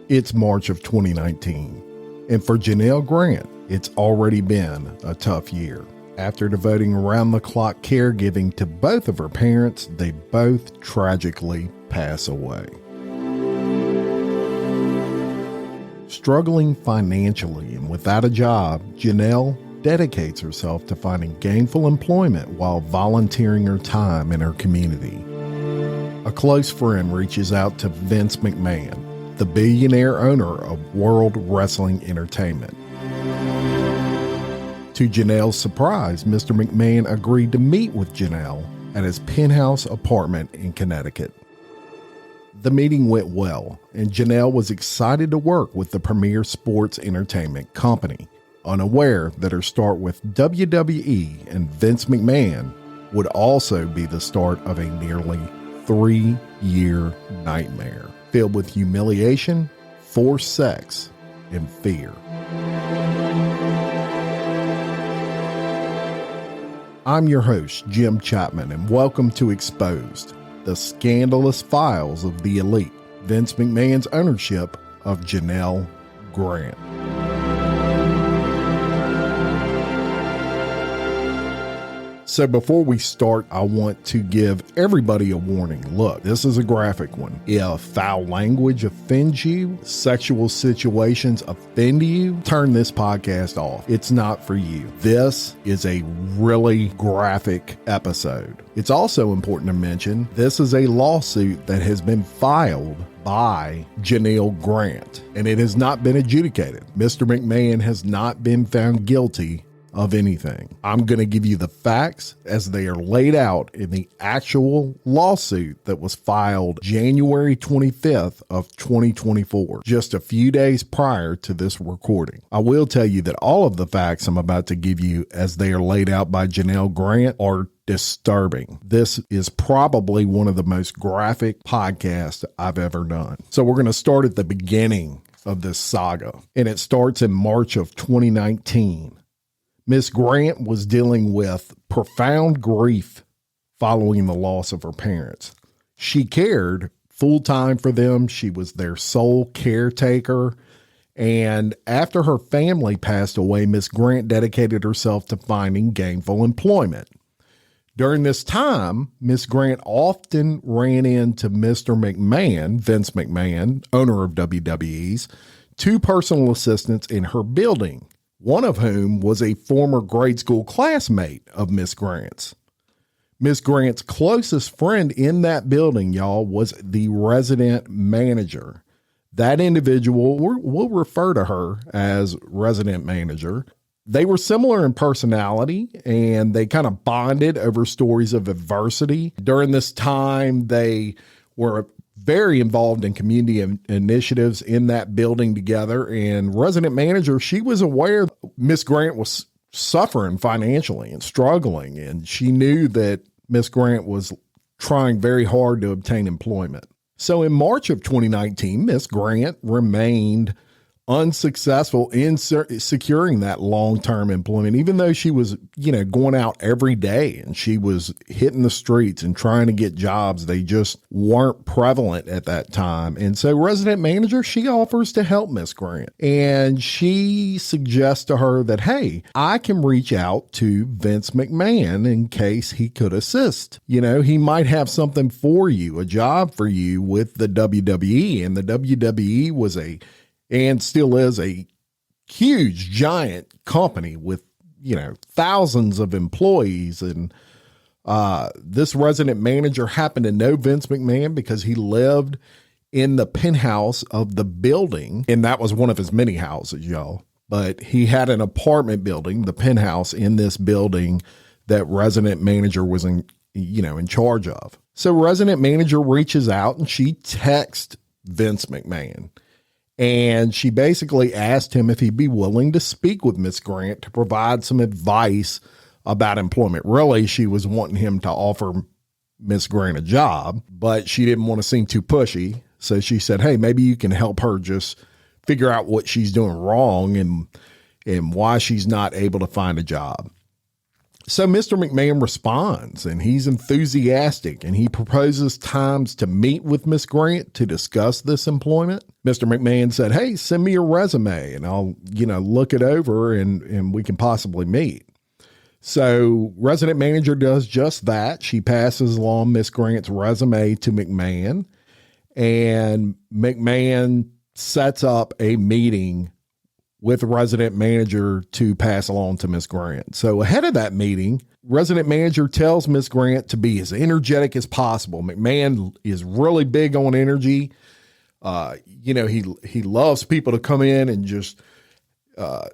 It's March of 2019, and for Janel Grant, it's already been a tough year. After devoting around-the-clock caregiving to both of her parents, they both tragically pass away. Struggling financially and without a job, Janel dedicates herself to finding gainful employment while volunteering her time in her community. A close friend reaches out to Vince McMahon, the billionaire owner of World Wrestling Entertainment. To Janel's surprise, Mr. McMahon agreed to meet with Janel at his penthouse apartment in Connecticut. The meeting went well, and Janel was excited to work with the premier sports entertainment company, unaware that her start with WWE and Vince McMahon would also be the start of a nearly 3-year nightmare filled with humiliation, forced sex, and fear. I'm your host, Jim Chapman, and welcome to Exposed, the Scandalous Files of the Elite, Vince McMahon's ownership of Janel Grant. So before we start, I want to give everybody a warning. Look, this is a graphic one. If foul language offends you, sexual situations offend you, turn this podcast off. It's not for you. This is a really graphic episode. It's also important to mention this is a lawsuit that has been filed by Janel Grant, and it has not been adjudicated. Mr. McMahon has not been found guilty of anything. I'm going to give you the facts as they are laid out in the actual lawsuit that was filed January 25th of 2024, just a few days prior to this recording. I will tell you that all of the facts I'm about to give you as they are laid out by Janel Grant are disturbing. This is probably one of the most graphic podcasts I've ever done. So we're going to start at the beginning of this saga, and it starts in March of 2019. Miss Grant was dealing with profound grief following the loss of her parents. She cared full-time for them. She was their sole caretaker. And after her family passed away, Miss Grant dedicated herself to finding gainful employment. During this time, Miss Grant often ran into Mr. McMahon, Vince McMahon, owner of WWE's, two personal assistants in her building, one of whom was a former grade school classmate of Miss Grant's. Miss Grant's closest friend in that building, y'all, was the resident manager. That individual, we'll refer to her as resident manager. They were similar in personality, and they kind of bonded over stories of adversity. During this time, they were very involved in community initiatives in that building together. And resident manager, she was aware Miss Grant was suffering financially and struggling. And she knew that Miss Grant was trying very hard to obtain employment. So in March of 2019, Miss Grant remained unsuccessful in securing that long-term employment, even though she was, going out every day and she was hitting the streets and trying to get jobs. They just weren't prevalent at that time. And so resident manager, she offers to help Miss Grant, and she suggests to her that, hey, I can reach out to Vince McMahon in case he could assist. He might have something for you, a job for you with the WWE. And the WWE was and still is a huge, giant company with, thousands of employees. And this resident manager happened to know Vince McMahon because he lived in the penthouse of the building. And that was one of his many houses, y'all. But he had an apartment building, the penthouse in this building that resident manager was in charge of. So resident manager reaches out and she texts Vince McMahon. And she basically asked him if he'd be willing to speak with Miss Grant to provide some advice about employment. Really, she was wanting him to offer Miss Grant a job, but she didn't want to seem too pushy. So she said, hey, maybe you can help her just figure out what she's doing wrong and why she's not able to find a job. So Mr. McMahon responds, and he's enthusiastic, and he proposes times to meet with Miss Grant to discuss this employment. Mr. McMahon said, hey, send me your resume and I'll, look it over and we can possibly meet. So resident manager does just that. She passes along Miss Grant's resume to McMahon, and McMahon sets up a meeting with resident manager to pass along to Miss Grant. So ahead of that meeting, resident manager tells Miss Grant to be as energetic as possible. McMahon is really big on energy. He loves people to come in and just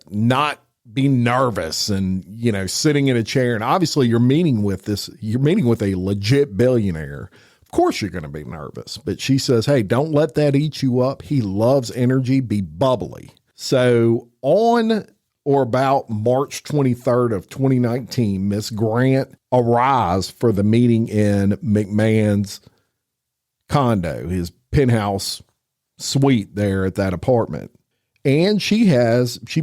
not be nervous and, sitting in a chair. And obviously you're meeting with a legit billionaire. Of course you're going to be nervous, but she says, hey, don't let that eat you up. He loves energy. Be bubbly. So on or about March 23rd of 2019, Miss Grant arrives for the meeting in McMahon's condo, his penthouse suite there at that apartment. And she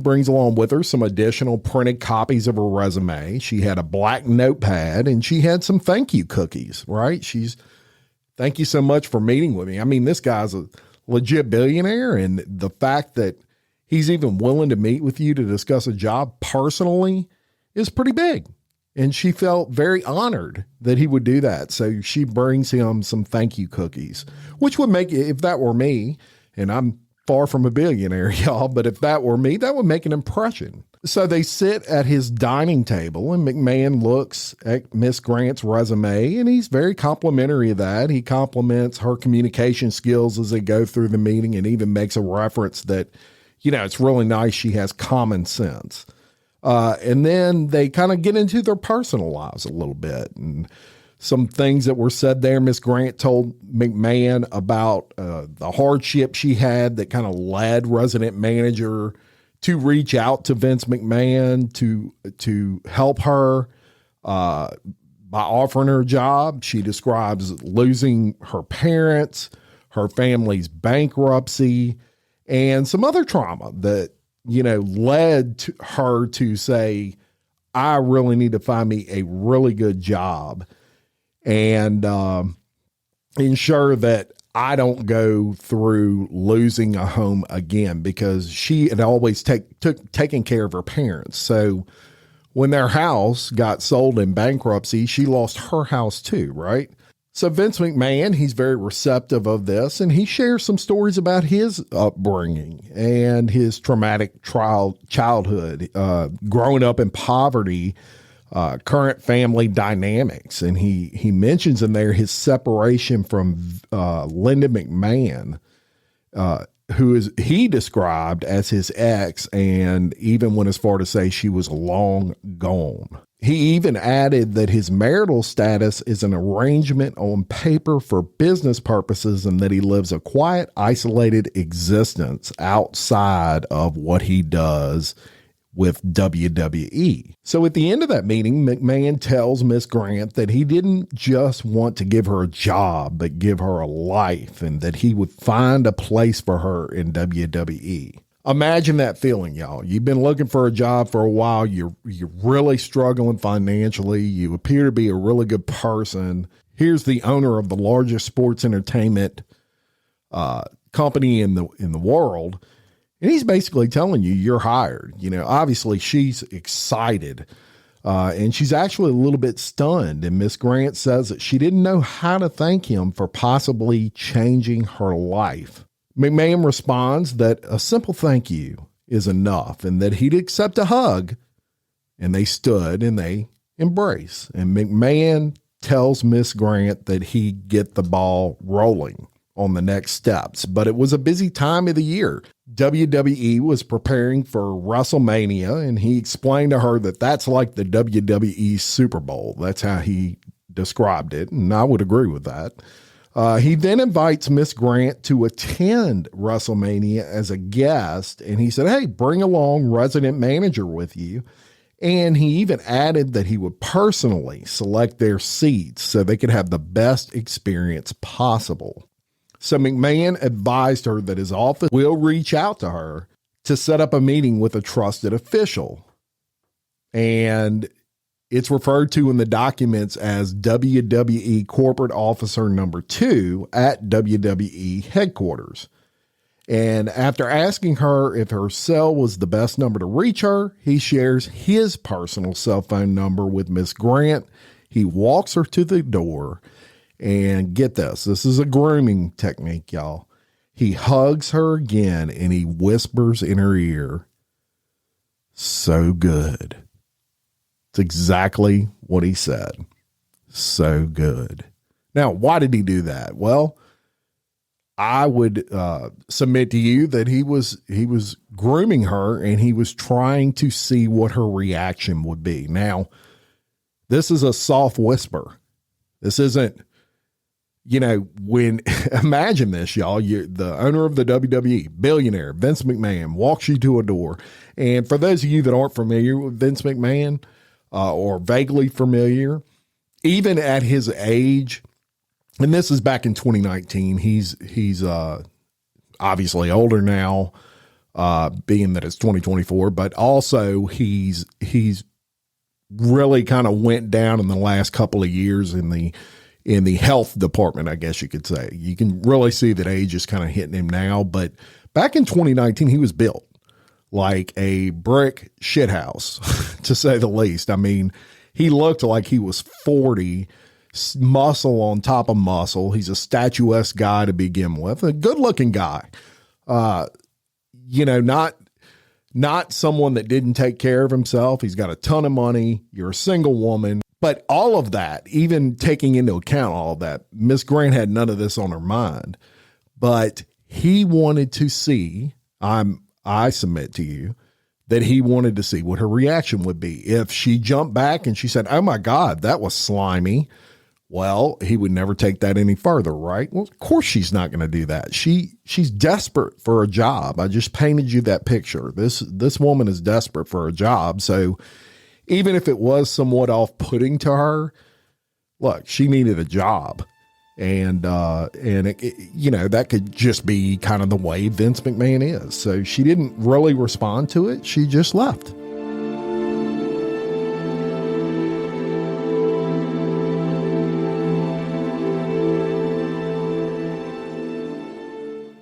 brings along with her some additional printed copies of her resume. She had a black notepad and she had some thank you cookies, right? Thank you so much for meeting with me. I mean, this guy's a legit billionaire, and the fact that he's even willing to meet with you to discuss a job personally is pretty big. And she felt very honored that he would do that. So she brings him some thank you cookies, which would make, if that were me, and I'm far from a billionaire, y'all, but if that were me, that would make an impression. So they sit at his dining table, and McMahon looks at Miss Grant's resume, and he's very complimentary of that. He compliments her communication skills as they go through the meeting, and even makes a reference that, it's really nice she has common sense. And then they kind of get into their personal lives a little bit, and some things that were said there. Miss Grant told McMahon about the hardship she had that kind of led resident manager to reach out to Vince McMahon to help her by offering her a job. She describes losing her parents, her family's bankruptcy, and some other trauma that, led to her to say, I really need to find me a really good job and ensure that I don't go through losing a home again, because she had always taken care of her parents. So when their house got sold in bankruptcy, she lost her house too, right? So Vince McMahon, he's very receptive of this, and he shares some stories about his upbringing and his traumatic childhood, growing up in poverty, current family dynamics. And he mentions in there his separation from Linda McMahon, who he described as his ex, and even went as far to say she was long gone. He even added that his marital status is an arrangement on paper for business purposes, and that he lives a quiet, isolated existence outside of what he does with WWE. So at the end of that meeting, McMahon tells Miss Grant that he didn't just want to give her a job, but give her a life, and that he would find a place for her in WWE. Imagine that feeling, y'all. You've been looking for a job for a while. You're really struggling financially. You appear to be a really good person. Here's the owner of the largest sports entertainment company in the world, and he's basically telling you you're hired. Obviously she's excited, and she's actually a little bit stunned. And Miss Grant says that she didn't know how to thank him for possibly changing her life. McMahon responds that a simple thank you is enough, and that he'd accept a hug. And they stood and they embrace. And McMahon tells Miss Grant that he'd get the ball rolling on the next steps. But it was a busy time of the year. WWE was preparing for WrestleMania, and he explained to her that that's like the WWE Super Bowl. That's how he described it, and I would agree with that. He then invites Miss Grant to attend WrestleMania as a guest, and he said, hey, bring along resident manager with you. And he even added that he would personally select their seats so they could have the best experience possible. So McMahon advised her that his office will reach out to her to set up a meeting with a trusted official. And It's referred to in the documents as WWE Corporate Officer Number 2 at WWE headquarters. And after asking her if her cell was the best number to reach her, he shares his personal cell phone number with Miss Grant. He walks her to the door, and get this is a grooming technique, y'all. He hugs her again and he whispers in her ear, "So good." It's exactly what he said. So good. Now, why did he do that? Well, I would submit to you that he was grooming her, and he was trying to see what her reaction would be. Now, this is a soft whisper. This isn't, imagine this, y'all. The owner of the WWE, billionaire, Vince McMahon, walks you to a door. And for those of you that aren't familiar with Vince McMahon, or vaguely familiar, even at his age, and this is back in 2019, he's obviously older now, being that it's 2024, but also he's really kind of went down in the last couple of years in the health department, I guess you could say. You can really see that age is kind of hitting him now, but back in 2019, he was built like a brick shithouse, to say the least. I mean, he looked like he was 40, muscle on top of muscle. He's a statuesque guy to begin with, a good looking guy. Not someone that didn't take care of himself. He's got a ton of money. You're a single woman. But all of that, even taking into account all of that, Miss Grant had none of this on her mind. But he wanted to see, I submit to you, that he wanted to see what her reaction would be. If she jumped back and she said, "Oh my God, that was slimy," well, he would never take that any further, right? Well, of course she's not going to do that. She's desperate for a job. I just painted you that picture. This woman is desperate for a job. So even if it was somewhat off-putting to her, look, she needed a job. And that could just be kind of the way Vince McMahon is. So she didn't really respond to it. She just left.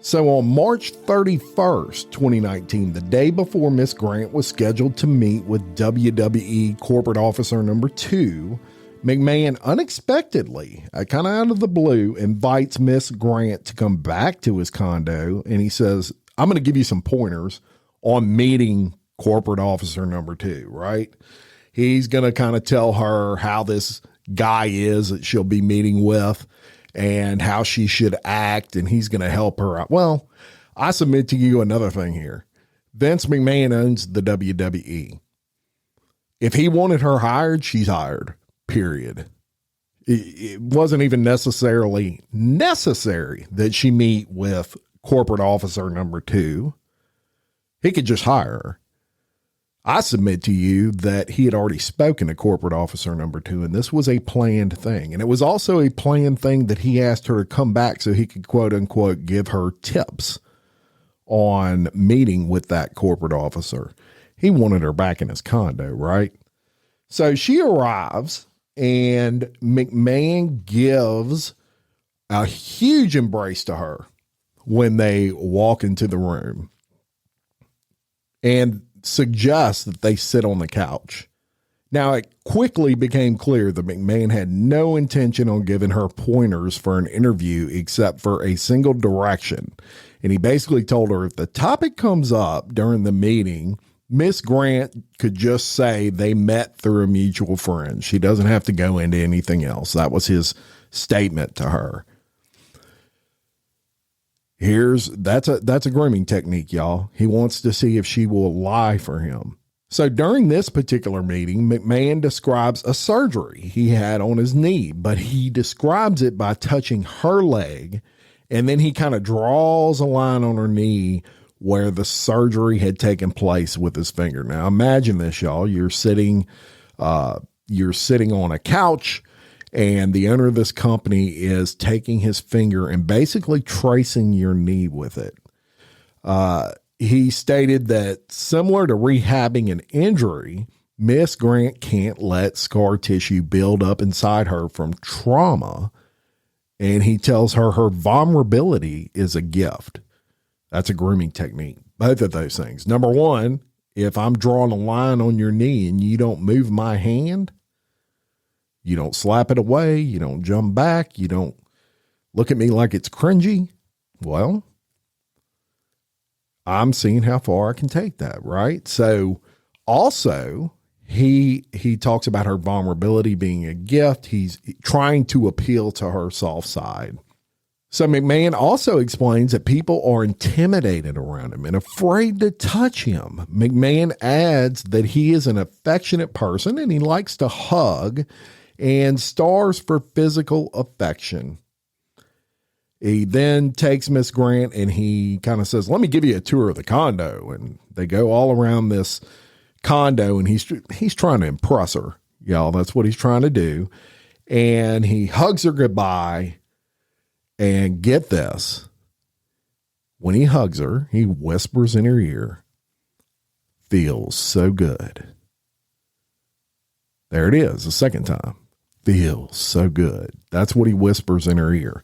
So on March 31st, 2019, the day before Miss Grant was scheduled to meet with WWE Corporate Officer Number 2, McMahon unexpectedly, kind of out of the blue, invites Miss Grant to come back to his condo, and he says, "I'm going to give you some pointers on meeting Corporate Officer Number 2, right?" He's going to kind of tell her how this guy is that she'll be meeting with and how she should act, and he's going to help her out. Well, I submit to you another thing here. Vince McMahon owns the WWE. If he wanted her hired, she's hired. Period. It wasn't even necessarily necessary that she meet with Corporate Officer Number 2. He could just hire her. I submit to you that he had already spoken to Corporate Officer Number 2, and this was a planned thing. And it was also a planned thing that he asked her to come back so he could, quote unquote, give her tips on meeting with that corporate officer. He wanted her back in his condo, right? So she arrives, and McMahon gives a huge embrace to her when they walk into the room and suggests that they sit on the couch. Now, it quickly became clear that McMahon had no intention on giving her pointers for an interview except for a single direction. And he basically told her if the topic comes up during the meeting, Miss Grant could just say they met through a mutual friend. She doesn't have to go into anything else. That was his statement to her. That's a grooming technique, y'all. He wants to see if she will lie for him. So during this particular meeting, McMahon describes a surgery he had on his knee, but he describes it by touching her leg, and then he kind of draws a line on her knee where the surgery had taken place with his finger. Now imagine this, y'all. You're sitting on a couch, and the owner of this company is taking his finger and basically tracing your knee with it. He stated that similar to rehabbing an injury, Miss Grant can't let scar tissue build up inside her from trauma, and he tells her her vulnerability is a gift. That's a grooming technique. Both of those things. Number one, if I'm drawing a line on your knee and you don't move my hand, you don't slap it away, you don't jump back, you don't look at me like it's cringy, well, I'm seeing how far I can take that, right? So also, he talks about her vulnerability being a gift. He's trying to appeal to her soft side. So McMahon also explains that people are intimidated around him and afraid to touch him. McMahon adds that he is an affectionate person and he likes to hug and stars for physical affection. He then takes Miss Grant and he kind of says, let me give you a tour of the condo. And they go all around this condo and he's trying to impress her. Y'all, that's what he's trying to do. And he hugs her goodbye. And get this, when he hugs her, he whispers in her ear, feels so good. There it is, the second time. Feels so good. That's what he whispers in her ear,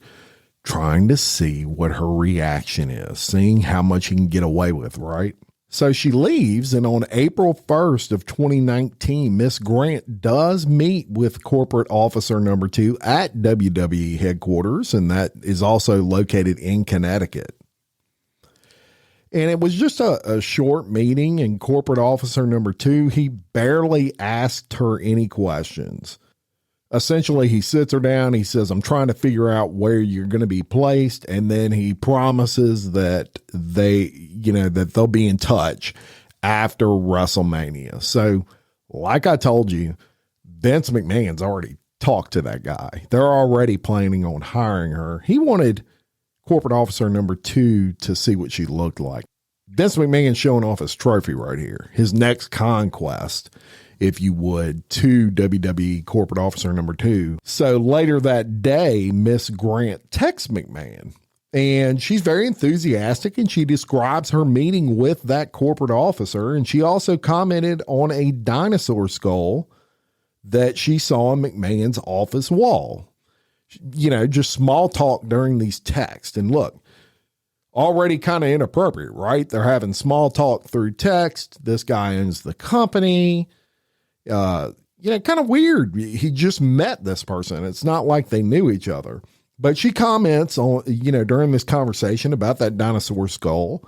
trying to see what her reaction is, seeing how much he can get away with, right? So she leaves, and on April 1st of 2019, Miss Grant does meet with corporate officer number 2 at WWE headquarters, and that is also located in Connecticut. And it was just a short meeting, and corporate officer number 2, he barely asked her any questions. Essentially, he sits her down. He says, I'm trying to figure out where you're going to be placed. And then he promises that that they'll be in touch after WrestleMania. So like I told you, Vince McMahon's already talked to that guy. They're already planning on hiring her. He wanted corporate officer number 2 to see what she looked like. Vince McMahon showing off his trophy right here, his next conquest, if you would, to WWE corporate officer number 2. So later that day, Miss Grant texts McMahon and she's very enthusiastic and she describes her meeting with that corporate officer. And she also commented on a dinosaur skull that she saw on McMahon's office wall. Just small talk during these texts. And look, already kind of inappropriate, right? They're having small talk through text. This guy owns the company. Kind of weird. He just met this person. It's not like they knew each other, but she comments on, during this conversation about that dinosaur skull,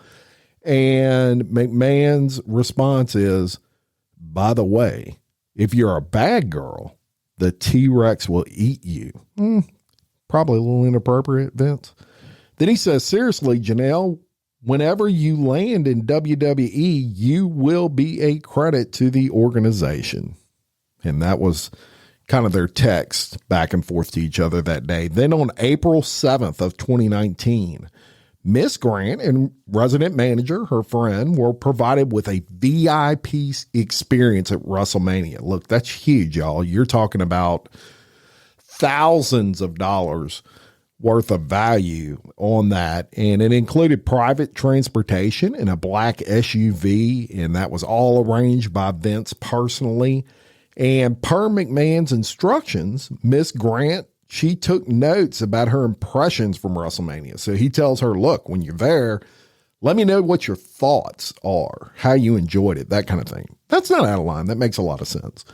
and McMahon's response is, by the way, if you're a bad girl, the T-Rex will eat you. Probably a little inappropriate, Vince. Then he says, seriously, Janel, whenever you land in WWE, you will be a credit to the organization. And that was kind of their text back and forth to each other that day. Then on April 7th of 2019, Miss Grant and resident manager, her friend, were provided with a VIP experience at WrestleMania. Look, that's huge, y'all. You're talking about thousands of dollars worth of value on that. And it included private transportation in a black SUV. And that was all arranged by Vince personally. And per McMahon's instructions, Miss Grant, she took notes about her impressions from WrestleMania. So he tells her, look, when you're there, let me know what your thoughts are, how you enjoyed it, that kind of thing. That's not out of line. That makes a lot of sense.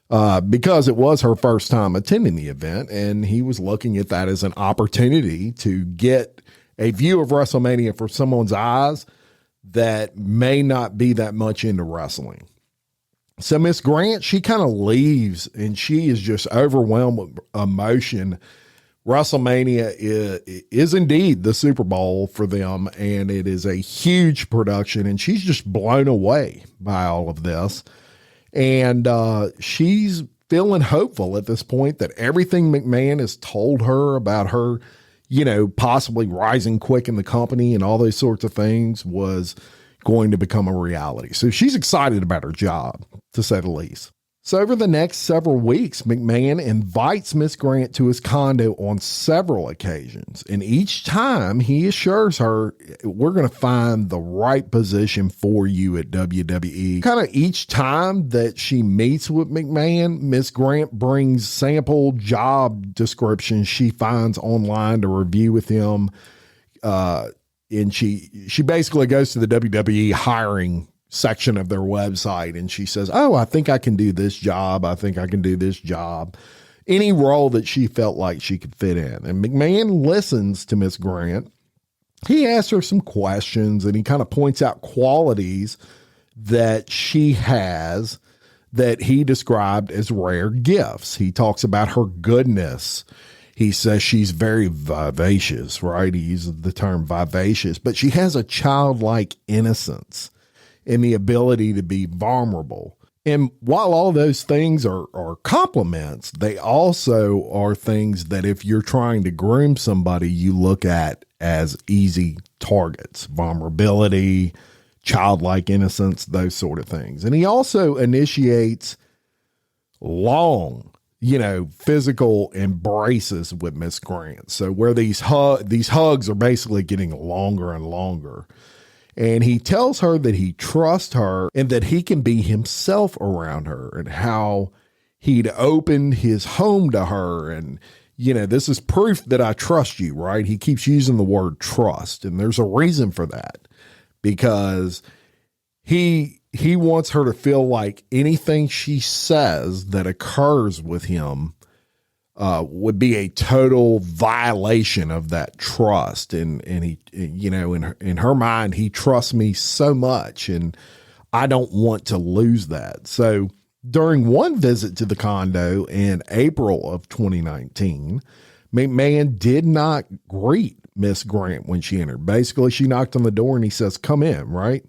Because it was her first time attending the event, and he was looking at that as an opportunity to get a view of WrestleMania for someone's eyes that may not be that much into wrestling. So Miss Grant, she kind of leaves and she is just overwhelmed with emotion. WrestleMania is indeed the Super Bowl for them, and it is a huge production, and she's just blown away by all of this. And she's feeling hopeful at this point that everything McMahon has told her about her, possibly rising quick in the company and all those sorts of things was going to become a reality. So she's excited about her job, to say the least. So over the next several weeks, Mcmahon invites Miss Grant to his condo on several occasions. And each time he assures her, we're going to find the right position for you at WWE. Kind of each time that she meets with Mcmahon, Miss Grant brings sample job descriptions she finds online to review with him. And she basically goes to the WWE hiring section of their website and she says, oh, I think I can do this job. I think I can do this job. Any role that she felt like she could fit in. And McMahon listens to Miss Grant. He asks her some questions and he kind of points out qualities that she has that he described as rare gifts. He talks about her goodness. He says she's very vivacious, right? He uses the term vivacious, but she has a childlike innocence and the ability to be vulnerable. And while all those things are compliments, they also are things that if you're trying to groom somebody, you look at as easy targets: vulnerability, childlike innocence, those sort of things. And he also initiates long, physical embraces with Miss Grant. So where these hugs are basically getting longer and longer. And he tells her that he trusts her and that he can be himself around her, and how he'd opened his home to her. And, this is proof that I trust you, right? He keeps using the word trust. And there's a reason for that, because he wants her to feel like anything she says that occurs with him would be a total violation of that trust. And he, in her mind, he trusts me so much and I don't want to lose that. So during one visit to the condo in April of 2019, McMahon did not greet Miss Grant when she entered. Basically, she knocked on the door and he says, come in, right?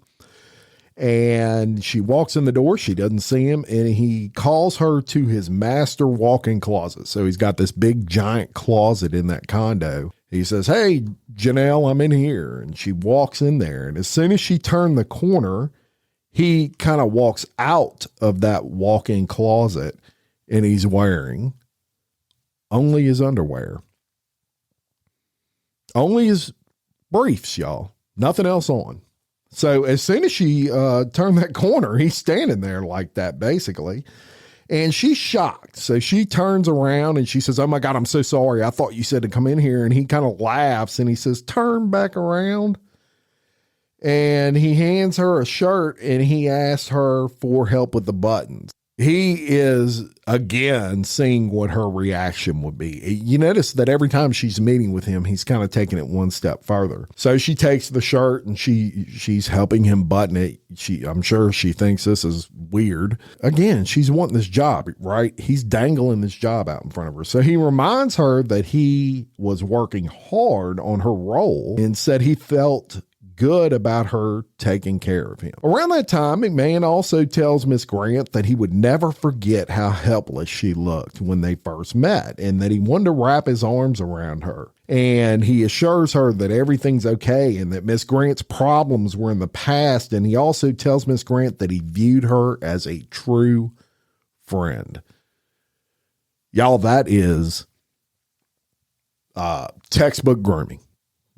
And she walks in the door. She doesn't see him. And he calls her to his master walk-in closet. So he's got this big giant closet in that condo. He says, hey, Janelle, I'm in here. And she walks in there. And as soon as she turned the corner, he kind of walks out of that walk-in closet and he's wearing only his underwear. Only his briefs, y'all. Nothing else on. So as soon as she turned that corner, he's standing there like that, basically. And she's shocked. So she turns around and she says, oh my God, I'm so sorry. I thought you said to come in here. And he kind of laughs and he says, turn back around. And he hands her a shirt and he asks her for help with the buttons. He is, again, seeing what her reaction would be. You notice that every time she's meeting with him, he's kind of taking it one step further. So she takes the shirt and she's helping him button it. I'm sure she thinks this is weird. Again, she's wanting this job, right? He's dangling this job out in front of her. So he reminds her that he was working hard on her role and said he felt good about her taking care of him. Around that time, McMahon also tells Miss Grant that he would never forget how helpless she looked when they first met and that he wanted to wrap his arms around her. And he assures her that everything's okay and that Miss Grant's problems were in the past. And he also tells Miss Grant that he viewed her as a true friend. Y'all, that is textbook grooming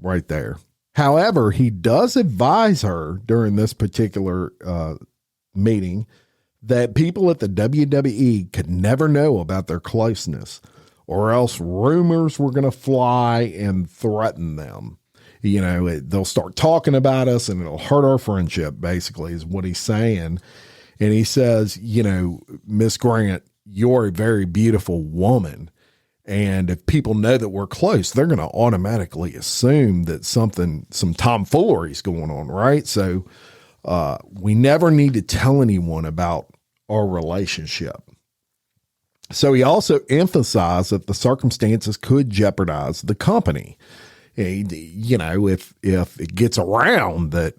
right there. However, he does advise her during this particular meeting that people at the WWE could never know about their closeness, or else rumors were going to fly and threaten them. They'll start talking about us and it'll hurt our friendship, basically, is what he's saying. And he says, Miss Grant, you're a very beautiful woman. And if people know that we're close, they're going to automatically assume that some tomfoolery is going on, right? So we never need to tell anyone about our relationship. So he also emphasized that the circumstances could jeopardize the company. If it gets around that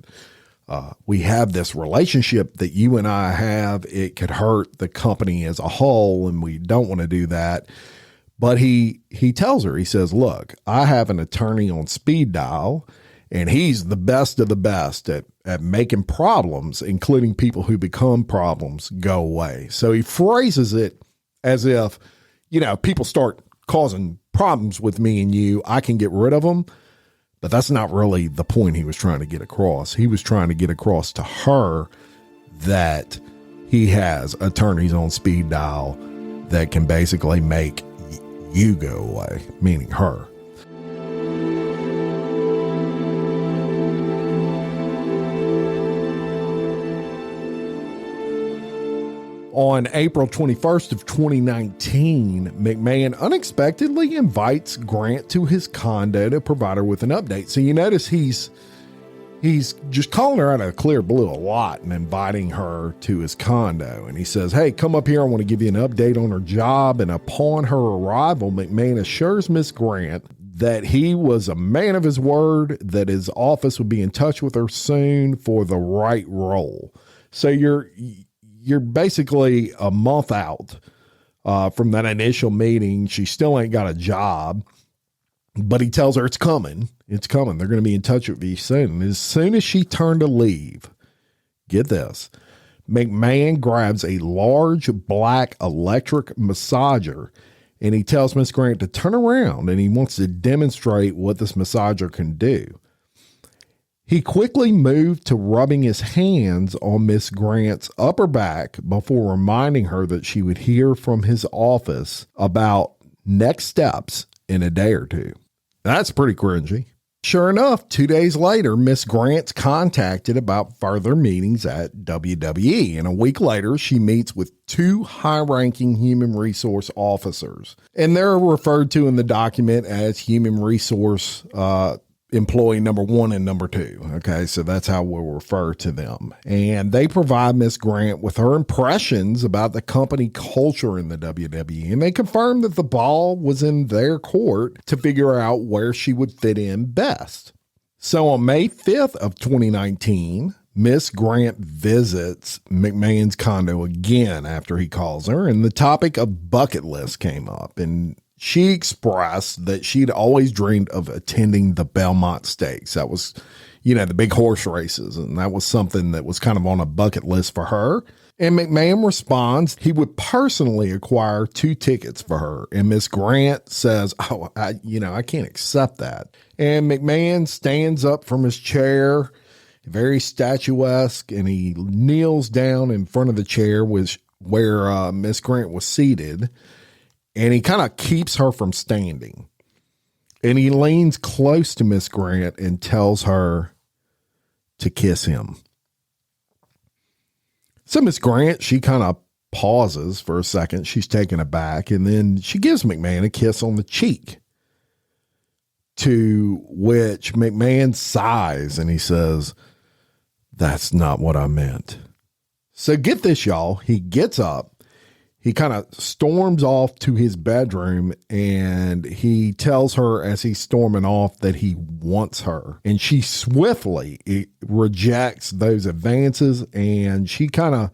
we have this relationship that you and I have, it could hurt the company as a whole, and we don't want to do that. But he tells her, he says, look, I have an attorney on speed dial And he's the best of the best at making problems, including people who become problems, go away. So he phrases it as if, people start causing problems with me and you, I can get rid of them. But that's not really the point he was trying to get across. He was trying to get across to her that he has attorneys on speed dial that can basically make you go away, meaning her. On April 21st of 2019, Mcmahon unexpectedly invites Grant to his condo to provide her with an update. So you notice he's just calling her out of the clear blue a lot and inviting her to his condo. And he says, hey, come up here. I want to give you an update on her job. And upon her arrival, Mcmahon assures Miss Grant that he was a man of his word, that his office would be in touch with her soon for the right role. So you're basically a month out from that initial meeting. She still ain't got a job, but he tells her it's coming. It's coming. They're going to be in touch with you soon. And as soon as she turned to leave, get this, Mcmahon grabs a large black electric massager and he tells Miss Grant to turn around and he wants to demonstrate what this massager can do. He quickly moved to rubbing his hands on Miss Grant's upper back before reminding her that she would hear from his office about next steps in a day or two. That's pretty cringy. Sure enough, 2 days later, Miss Grant's contacted about further meetings at WWE, and a week later, she meets with two high-ranking human resource officers, and they're referred to in the document as human resource employee number 1 and number 2. Okay, so that's how we'll refer to them. And they provide Miss Grant with her impressions about the company culture in the WWE, and they confirmed that the ball was in their court to figure out where she would fit in best. So on May 5th of 2019, Miss Grant visits Mcmahon's condo again after he calls her, and the topic of bucket list came up, and she expressed that she'd always dreamed of attending the Belmont Stakes. That was, the big horse races. And that was something that was kind of on a bucket list for her. And McMahon responds he would personally acquire 2 tickets for her. And Miss Grant says, I can't accept that. And McMahon stands up from his chair, very statuesque, and he kneels down in front of the chair where Miss Grant was seated. And he kind of keeps her from standing. And he leans close to Miss Grant and tells her to kiss him. So Miss Grant, she kind of pauses for a second. She's taken aback. And then she gives McMahon a kiss on the cheek. To which McMahon sighs and he says, that's not what I meant. So get this, y'all. He gets up. He kind of storms off to his bedroom and he tells her as he's storming off that he wants her. And she swiftly rejects those advances, and she kind of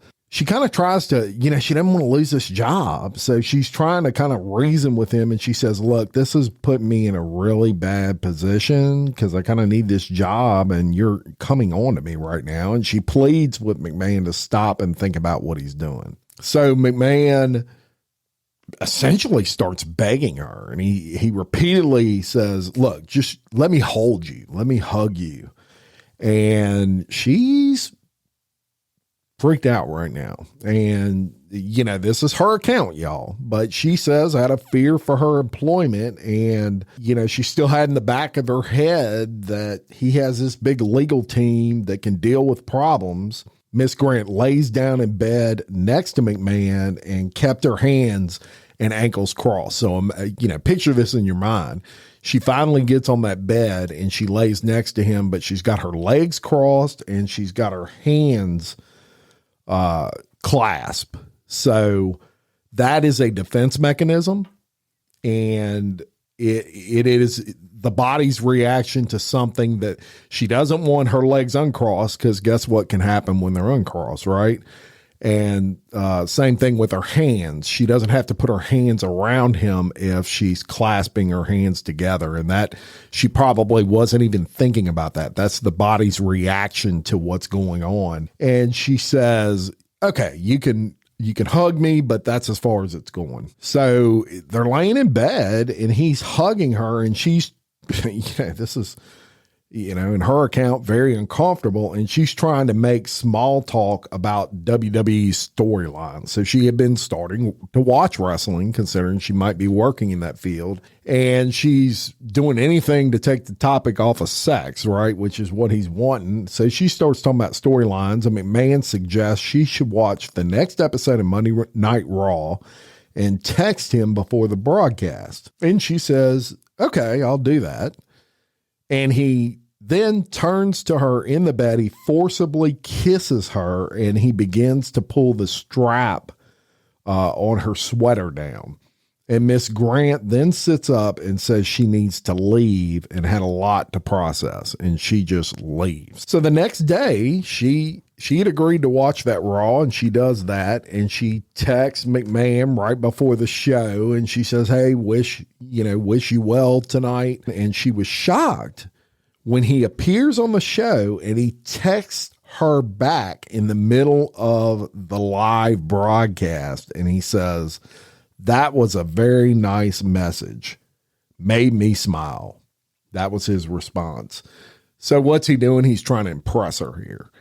tries to, she doesn't want to lose this job. So she's trying to kind of reason with him, and she says, look, this has put me in a really bad position because I kind of need this job and you're coming on to me right now. And she pleads with McMahon to stop and think about what he's doing. So McMahon essentially starts begging her, and he repeatedly says, look, just let me hold you. Let me hug you. And she's freaked out right now. And, this is her account, y'all. But she says out of fear for her employment, and, she still had in the back of her head that he has this big legal team that can deal with problems. Miss Grant lays down in bed next to McMahon and kept her hands and ankles crossed. So, picture this in your mind. She finally gets on that bed and she lays next to him, but she's got her legs crossed and she's got her hands clasped. So that is a defense mechanism, and it is the body's reaction to something that she doesn't want her legs uncrossed, because guess what can happen when they're uncrossed, right? And same thing with her hands. She doesn't have to put her hands around him if she's clasping her hands together. And that she probably wasn't even thinking about that. That's the body's reaction to what's going on. And she says, okay, you can hug me, but that's as far as it's going. So they're laying in bed and he's hugging her and she's, this is, in her account, very uncomfortable. And she's trying to make small talk about WWE's storyline. So she had been starting to watch wrestling, considering she might be working in that field. And she's doing anything to take the topic off of sex, right? Which is what he's wanting. So she starts talking about storylines. And McMahon suggests she should watch the next episode of Monday Night Raw and text him before the broadcast. And she says, okay, I'll do that. And he then turns to her in the bed. He forcibly kisses her and he begins to pull the strap on her sweater down. And Miss Grant then sits up and says she needs to leave and had a lot to process. And she just leaves. So the next day, she had agreed to watch that Raw and she does that. And she texts McMahon right before the show. And she says, hey, wish you well tonight. And she was shocked when he appears on the show and he texts her back in the middle of the live broadcast. And he says, that was a very nice message. Made me smile. That was his response. So what's he doing? He's trying to impress her here.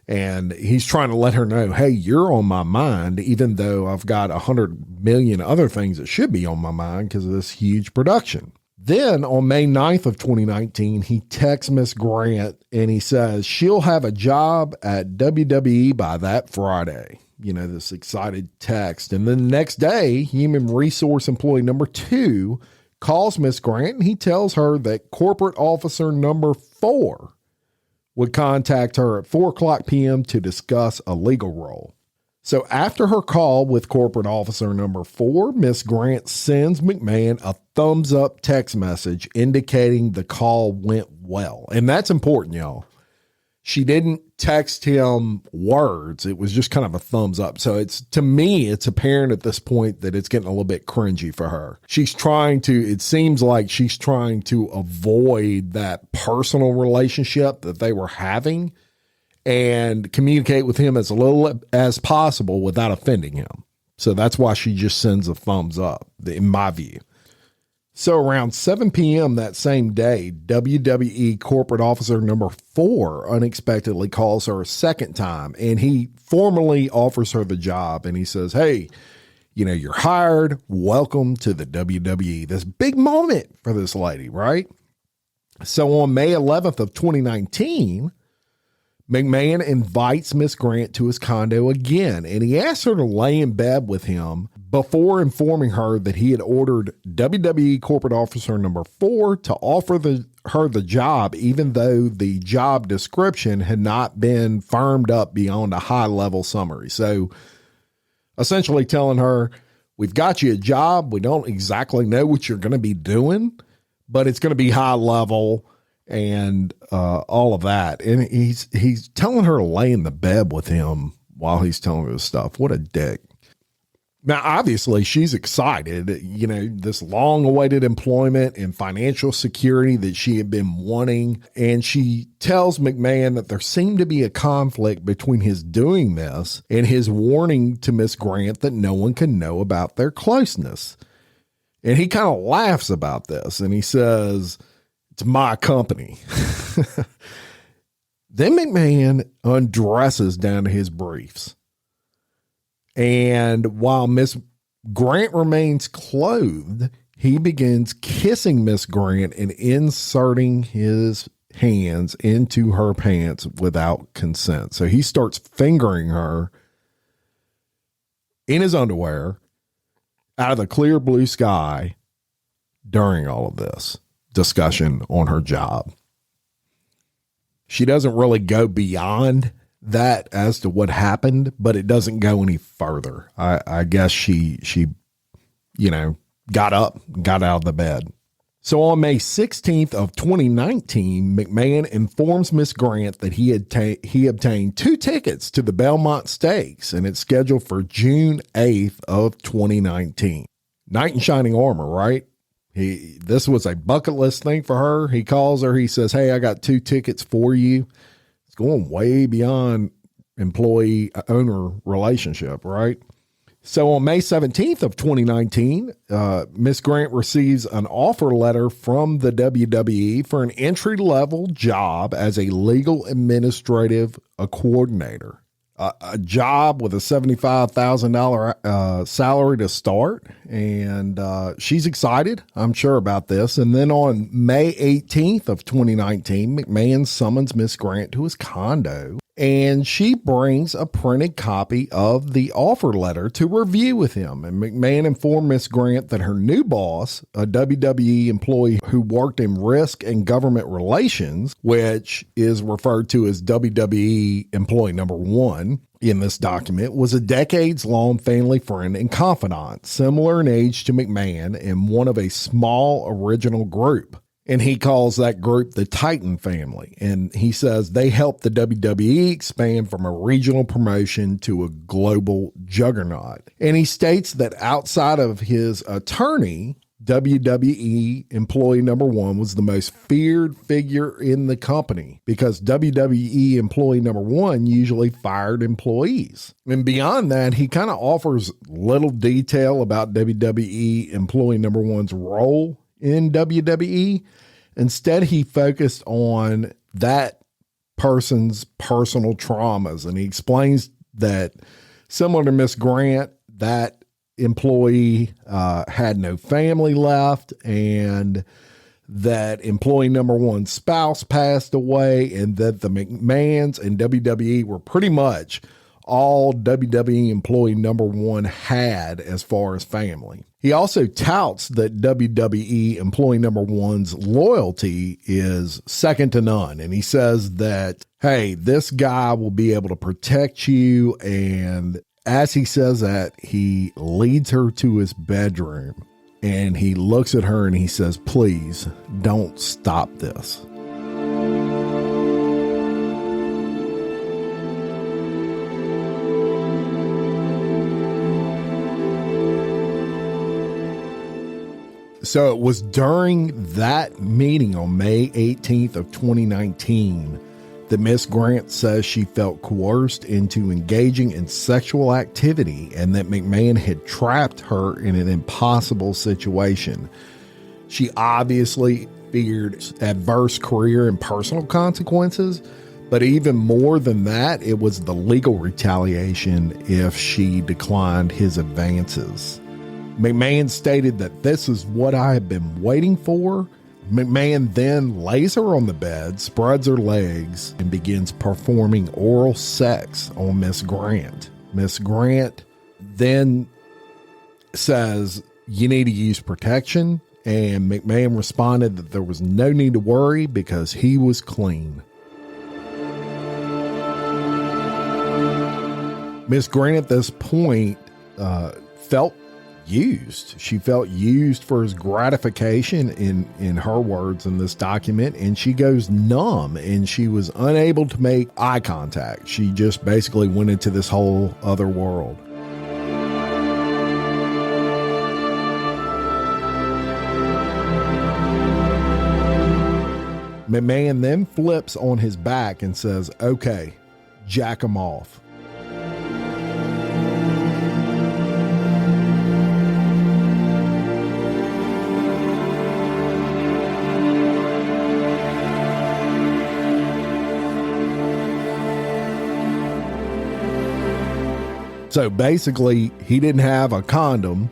And he's trying to let her know, hey, you're on my mind, even though I've got 100 million other things that should be on my mind because of this huge production. Then on May 9th of 2019, he texts Miss Grant and he says she'll have a job at WWE by that Friday. This excited text. And then the next day, human resource employee number 2 calls Miss Grant and he tells her that corporate officer number 4 would contact her at 4:00 p.m. to discuss a legal role. So after her call with corporate officer number 4, Miss Grant sends McMahon a thumbs up text message indicating the call went well. And that's important, y'all. She didn't text him words. It was just kind of a thumbs up. So to me, it's apparent at this point that it's getting a little bit cringy for her. It seems like she's trying to avoid that personal relationship that they were having and communicate with him as little as possible without offending him. So that's why she just sends a thumbs up, in my view. So around 7 p.m. that same day, WWE corporate officer number 4 unexpectedly calls her a second time, and he formally offers her the job. And he says, hey, you're hired. Welcome to the WWE. This big moment for this lady, right? So on May 11th of 2019, McMahon invites Miss Grant to his condo again, and he asks her to lay in bed with him before informing her that he had ordered WWE corporate officer number 4 to offer her the job, even though the job description had not been firmed up beyond a high-level summary. So essentially telling her, we've got you a job. We don't exactly know what you're going to be doing, but it's going to be high level and all of that. And he's telling her to lay in the bed with him while he's telling her this stuff. What a dick. Now, obviously, she's excited, this long-awaited employment and financial security that she had been wanting. And she tells McMahon that there seemed to be a conflict between his doing this and his warning to Miss Grant that no one can know about their closeness. And he kind of laughs about this and he says, it's my company. Then McMahon undresses down to his briefs. And while Miss Grant remains clothed, he begins kissing Miss Grant and inserting his hands into her pants without consent. So he starts fingering her in his underwear out of the clear blue sky during all of this discussion on her job. She doesn't really go beyond that as to what happened, but it doesn't go any further. I guess she got up, got out of the bed. So on May 16th of 2019, McMahon informs Miss Grant that he obtained 2 tickets to the Belmont Stakes, and it's scheduled for June 8th of 2019. Knight in shining armor, right? This was a bucket list thing for her. He calls her. He says, hey, I got 2 tickets for you. It's going way beyond employee-owner relationship, right? So on May 17th of 2019, Miss Grant receives an offer letter from the WWE for an entry-level job as a legal administrative coordinator. A job with a $75,000 salary to start, and she's excited, I'm sure, about this. And then on May 18th of 2019, McMahon summons Miss Grant to his condo, and she brings a printed copy of the offer letter to review with him. And McMahon informed Miss Grant that her new boss, a WWE employee who worked in risk and government relations, which is referred to as WWE employee number 1 in this document, was a decades-long family friend and confidant, similar in age to McMahon and one of a small original group. And he calls that group the Titan family. And he says they helped the WWE expand from a regional promotion to a global juggernaut. And he states that outside of his attorney, WWE employee number 1 was the most feared figure in the company because WWE employee number 1 usually fired employees. And beyond that, he kind of offers little detail about WWE employee number 1's role in WWE. Instead, he focused on that person's personal traumas, and he explains that, similar to Miss Grant, that employee had no family left, and that employee number 1's spouse passed away, and that the McMahons and WWE were pretty much all WWE employee number 1 had as far as family. He also touts that WWE employee number 1's loyalty is second to none. And he says that, hey, this guy will be able to protect you. And as he says that, he leads her to his bedroom and he looks at her and he says, please don't stop this. So it was during that meeting on May 18th of 2019 that Miss Grant says she felt coerced into engaging in sexual activity and that McMahon had trapped her in an impossible situation. She obviously feared adverse career and personal consequences, but even more than that, it was the legal retaliation if she declined his advances. McMahon stated that this is what I have been waiting for. McMahon then lays her on the bed, spreads her legs, and begins performing oral sex on Miss Grant. Miss Grant then says, you need to use protection, and McMahon responded that there was no need to worry because he was clean. Miss Grant at this point felt used. She felt used for his gratification in her words in this document, and she goes numb and she was unable to make eye contact. She just basically went into this whole other world. McMahon then flips on his back and says, okay, jack him off. So basically, he didn't have a condom,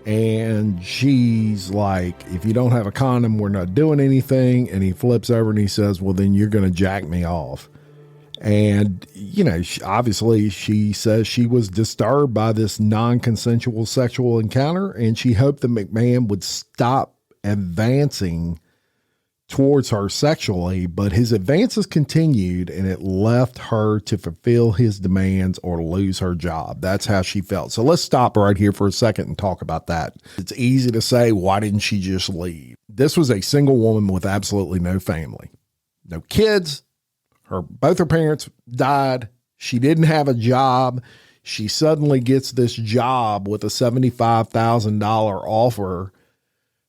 and she's like, if you don't have a condom, we're not doing anything. And he flips over and he says, well, then you're going to jack me off. And, you know, obviously she says she was disturbed by this non-consensual sexual encounter, and she hoped that McMahon would stop advancing towards her sexually, but his advances continued and it left her to fulfill his demands or lose her job. That's how she felt. So let's stop right here for a second and talk about that. It's easy to say, why didn't she just leave? This was a single woman with absolutely no family, no kids. Both her parents died. She didn't have a job. She suddenly gets this job with a $75,000 offer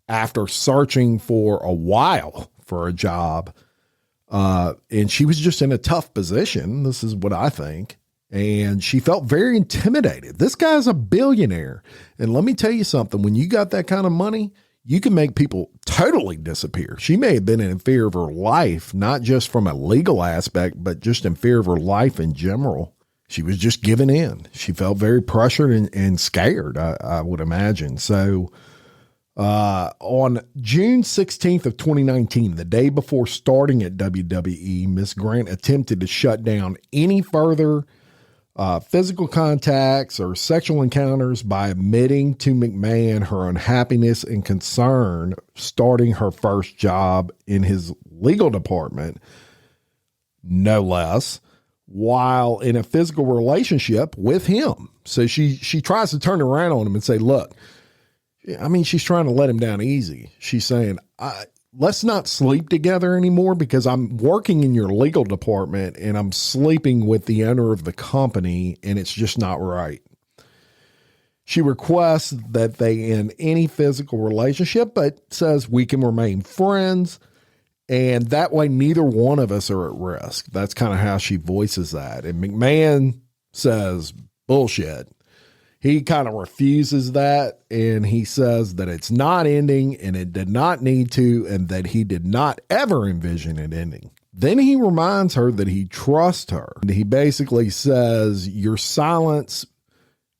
after searching for a while for a job. And she was just in a tough position. This is what I think. And she felt very intimidated. This guy's a billionaire. And let me tell you something, when you got that kind of money, you can make people totally disappear. She may have been in fear of her life, not just from a legal aspect, but just in fear of her life in general. She was just giving in. She felt very pressured and scared, I would imagine. So on June 16th of 2019, the day before starting at WWE, Miss Grant attempted to shut down any further physical contacts or sexual encounters by admitting to McMahon her unhappiness and concern starting her first job in his legal department, no less, while in a physical relationship with him. So she tries to turn around on him and say, look, I mean, she's trying to let him down easy. She's saying, let's not sleep together anymore because I'm working in your legal department and I'm sleeping with the owner of the company and it's just not right. She requests that they end any physical relationship, but says we can remain friends. And that way, neither one of us are at risk. That's kind of how she voices that. And McMahon says, bullshit. He kind of refuses that, and he says that it's not ending and it did not need to, and that he did not ever envision it ending. Then he reminds her that he trusts her. And he basically says, your silence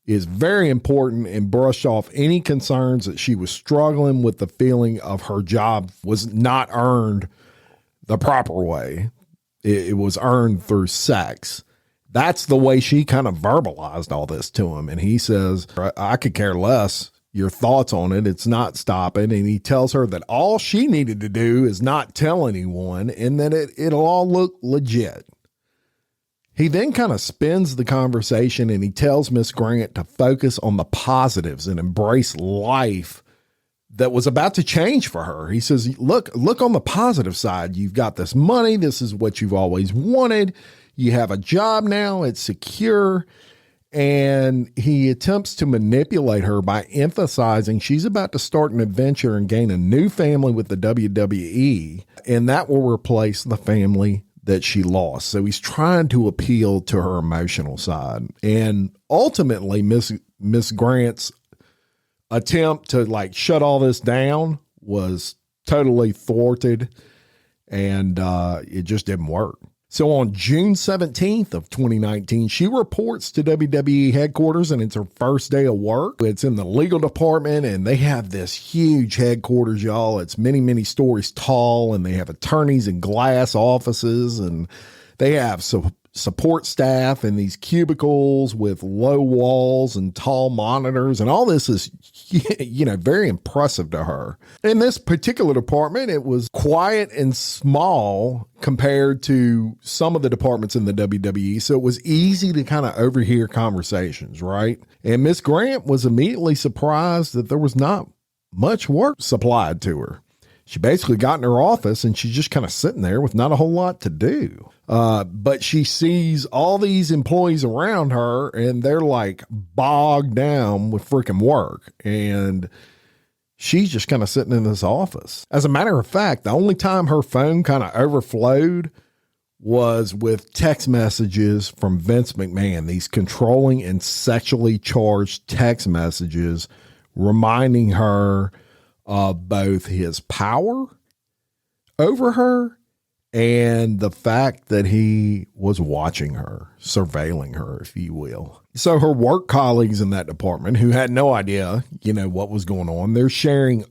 is very important, and brushed off any concerns that she was struggling with the feeling of her job was not earned the proper way. It was earned through sex. That's the way she kind of verbalized all this to him. And he says, I could care less your thoughts on it. It's not stopping. And he tells her that all she needed to do is not tell anyone and that it'll all look legit. He then kind of spins the conversation and he tells Miss Grant to focus on the positives and embrace life that was about to change for her. He says, look on the positive side. You've got this money. This is what you've always wanted. You have a job now. It's secure. And he attempts to manipulate her by emphasizing she's about to start an adventure and gain a new family with the WWE. And that will replace the family that she lost. So he's trying to appeal to her emotional side. And ultimately, Miss Grant's attempt to like shut all this down was totally thwarted, and it just didn't work. So on June 17th of 2019, she reports to WWE headquarters, and it's her first day of work. It's in the legal department, and they have this huge headquarters, y'all. It's many, many stories tall, and they have attorneys in glass offices, and they have support staff in these cubicles with low walls and tall monitors. And all this is, very impressive to her. In this particular department, it was quiet and small compared to some of the departments in the WWE. So it was easy to kind of overhear conversations, right? And Miss Grant was immediately surprised that there was not much work supplied to her. She basically got in her office and she's just kind of sitting there with not a whole lot to do. But she sees all these employees around her and they're like bogged down with freaking work. And she's just kind of sitting in this office. As a matter of fact, the only time her phone kind of overflowed was with text messages from Vince McMahon, these controlling and sexually charged text messages reminding her of both his power over her and the fact that he was watching her, surveilling her, if you will. So her work colleagues in that department, who had no idea, what was going on, they're sharing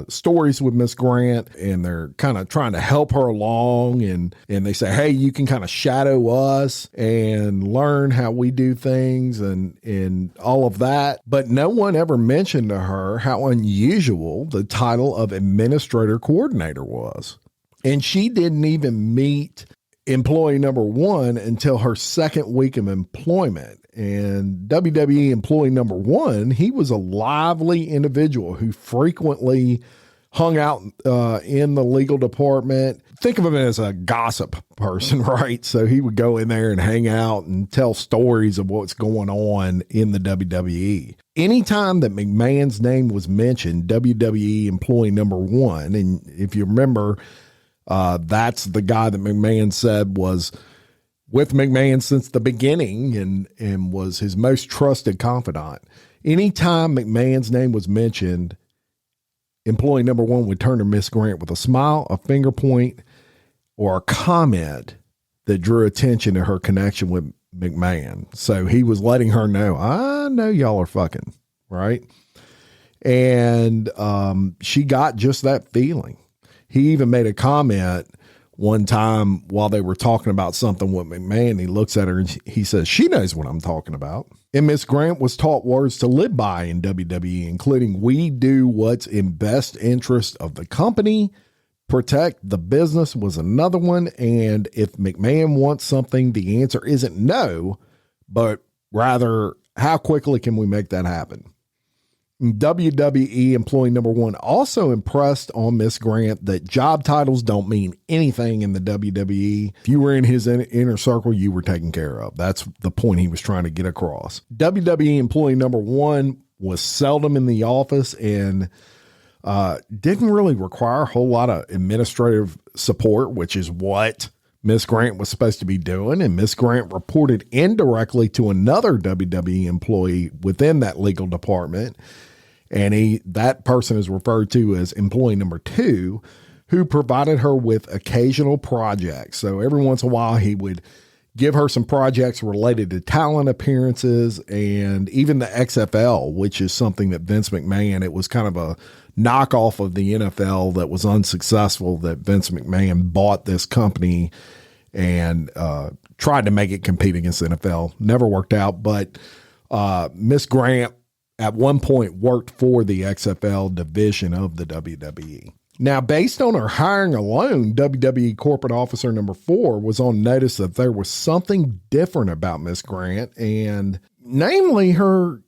stories with Miss Grant, and they're kind of trying to help her along. And they say, hey, you can kind of shadow us and learn how we do things and all of that. But no one ever mentioned to her how unusual the title of administrator coordinator was. And she didn't even meet employee number one until her second week of employment. And WWE employee number one, he was a lively individual who frequently hung out in the legal department. Think of him as a gossip person, right? So he would go in there and hang out and tell stories of what's going on in the WWE. Anytime that McMahon's name was mentioned, WWE employee number one, and if you remember, that's the guy that McMahon said was with McMahon since the beginning and was his most trusted confidant. Anytime McMahon's name was mentioned, employee number one would turn to Miss Grant with a smile, a finger point, or a comment that drew attention to her connection with McMahon. So he was letting her know, I know y'all are fucking, right? And she got just that feeling. He even made a comment one time while they were talking about something with McMahon. He looks at her and he says, she knows what I'm talking about. And Miss Grant was taught words to live by in WWE, including we do what's in best interest of the company. Protect the business was another one. And if McMahon wants something, the answer isn't no, but rather how quickly can we make that happen? WWE employee number one also impressed on Miss Grant that job titles don't mean anything in the WWE. If you were in his inner circle, you were taken care of. That's the point he was trying to get across. WWE employee number one was seldom in the office and didn't really require a whole lot of administrative support, which is what Miss Grant was supposed to be doing. And Miss Grant reported indirectly to another WWE employee within that legal department. And that person is referred to as employee number two, who provided her with occasional projects. So every once in a while, he would give her some projects related to talent appearances and even the XFL, which is something that Vince McMahon, it was kind of a knockoff of the NFL that was unsuccessful, that Vince McMahon bought this company and tried to make it compete against the NFL. Never worked out, but Miss Grant at one point worked for the XFL division of the WWE. Now, based on her hiring alone, WWE corporate officer number 4 was on notice that there was something different about Miss Grant, and namely her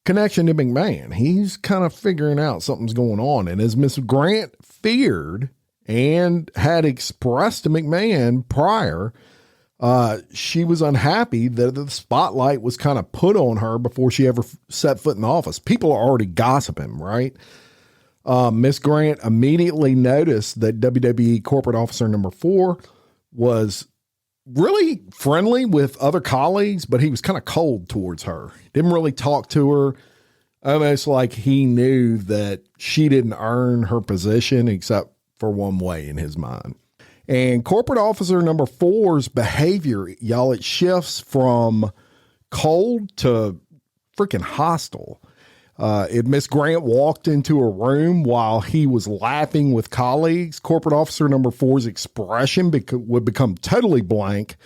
connection to McMahon. He's kind of figuring out something's going on. And as Miss Grant feared and had expressed to McMahon prior, she was unhappy that the spotlight was kind of put on her before she ever set foot in the office. People are already gossiping, right? Miss Grant immediately noticed that WWE corporate officer number 4 was really friendly with other colleagues, but he was kind of cold towards her. Didn't really talk to her, almost like he knew that she didn't earn her position except for one way in his mind. And corporate officer number 4's behavior, y'all, it shifts from cold to freaking hostile. If Miss Grant walked into a room while he was laughing with colleagues, corporate officer number 4's expression would become totally blank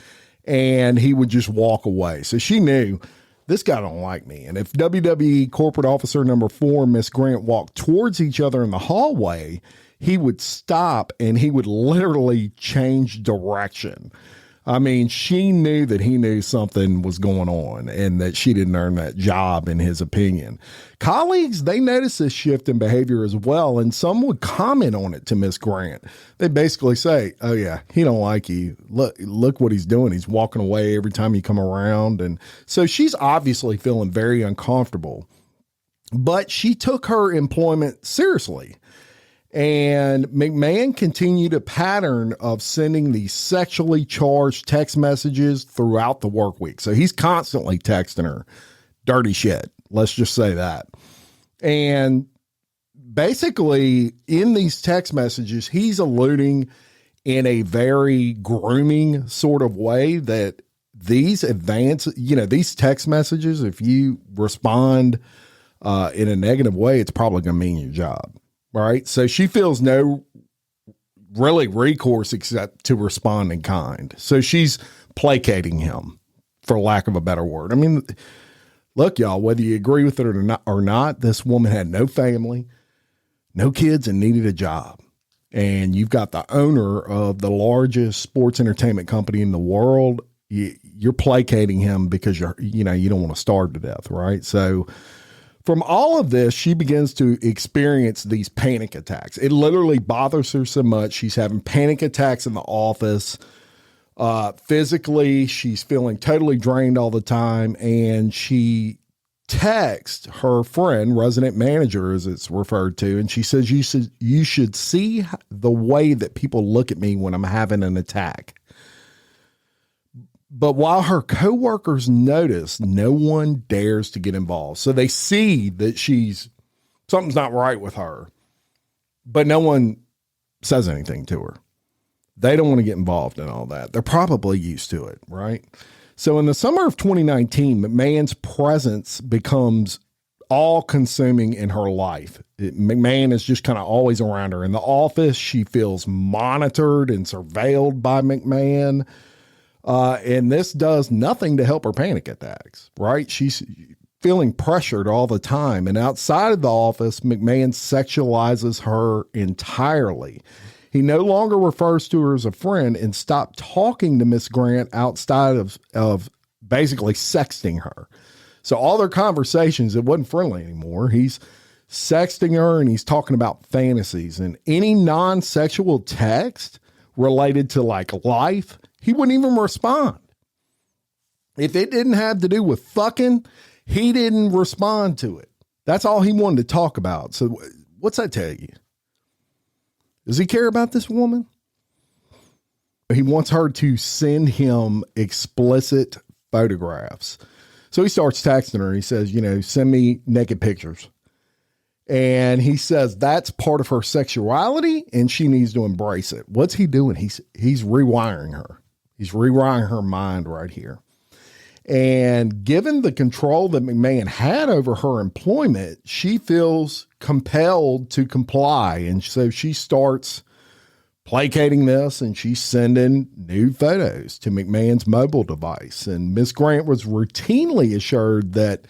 and he would just walk away. So she knew this guy don't like me. And if WWE corporate officer number 4 and Miss Grant walked towards each other in the hallway, he would stop and he would literally change direction. I mean, she knew that he knew something was going on and that she didn't earn that job in his opinion. Colleagues, they noticed this shift in behavior as well, and some would comment on it to Miss Grant. They basically say, oh yeah, he don't like you. Look what he's doing. He's walking away every time you come around. And so she's obviously feeling very uncomfortable, but she took her employment seriously. And McMahon continued a pattern of sending these sexually charged text messages throughout the work week. So he's constantly texting her dirty shit. Let's just say that. And basically in these text messages, he's alluding in a very grooming sort of way that these these text messages, if you respond in a negative way, it's probably going to mean your job. All right. So she feels no really recourse except to respond in kind. So she's placating him, for lack of a better word. I mean, look, y'all, whether you agree with it or not, this woman had no family, no kids, and needed a job. And you've got the owner of the largest sports entertainment company in the world. You're placating him because you don't want to starve to death. Right. So From all of this, she begins to experience these panic attacks. It literally bothers her so much. She's having panic attacks in the office. Physically, she's feeling totally drained all the time. And she texts her friend, resident manager, as it's referred to. And she says, you should see the way that people look at me when I'm having an attack. But while her coworkers notice, no one dares to get involved. So they see that something's not right with her, but no one says anything to her. They don't want to get involved in all that. They're probably used to it, right? So in the summer of 2019, McMahon's presence becomes all consuming in her life. McMahon is just kind of always around her. In the office, she feels monitored and surveilled by McMahon. And this does nothing to help her panic attacks, right? She's feeling pressured all the time. And outside of the office, McMahon sexualizes her entirely. He no longer refers to her as a friend and stopped talking to Miss Grant outside of basically sexting her. So all their conversations, it wasn't friendly anymore. He's sexting her and he's talking about fantasies, and any non-sexual text related to like life, he wouldn't even respond. If it didn't have to do with fucking, he didn't respond to it. That's all he wanted to talk about. So what's that tell you? Does he care about this woman? He wants her to send him explicit photographs. So he starts texting her. He says, send me naked pictures. And he says that's part of her sexuality and she needs to embrace it. What's he doing? He's rewiring her. He's rewiring her mind right here. And given the control that McMahon had over her employment, she feels compelled to comply. And so she starts placating this, and she's sending nude photos to McMahon's mobile device. And Miss Grant was routinely assured that,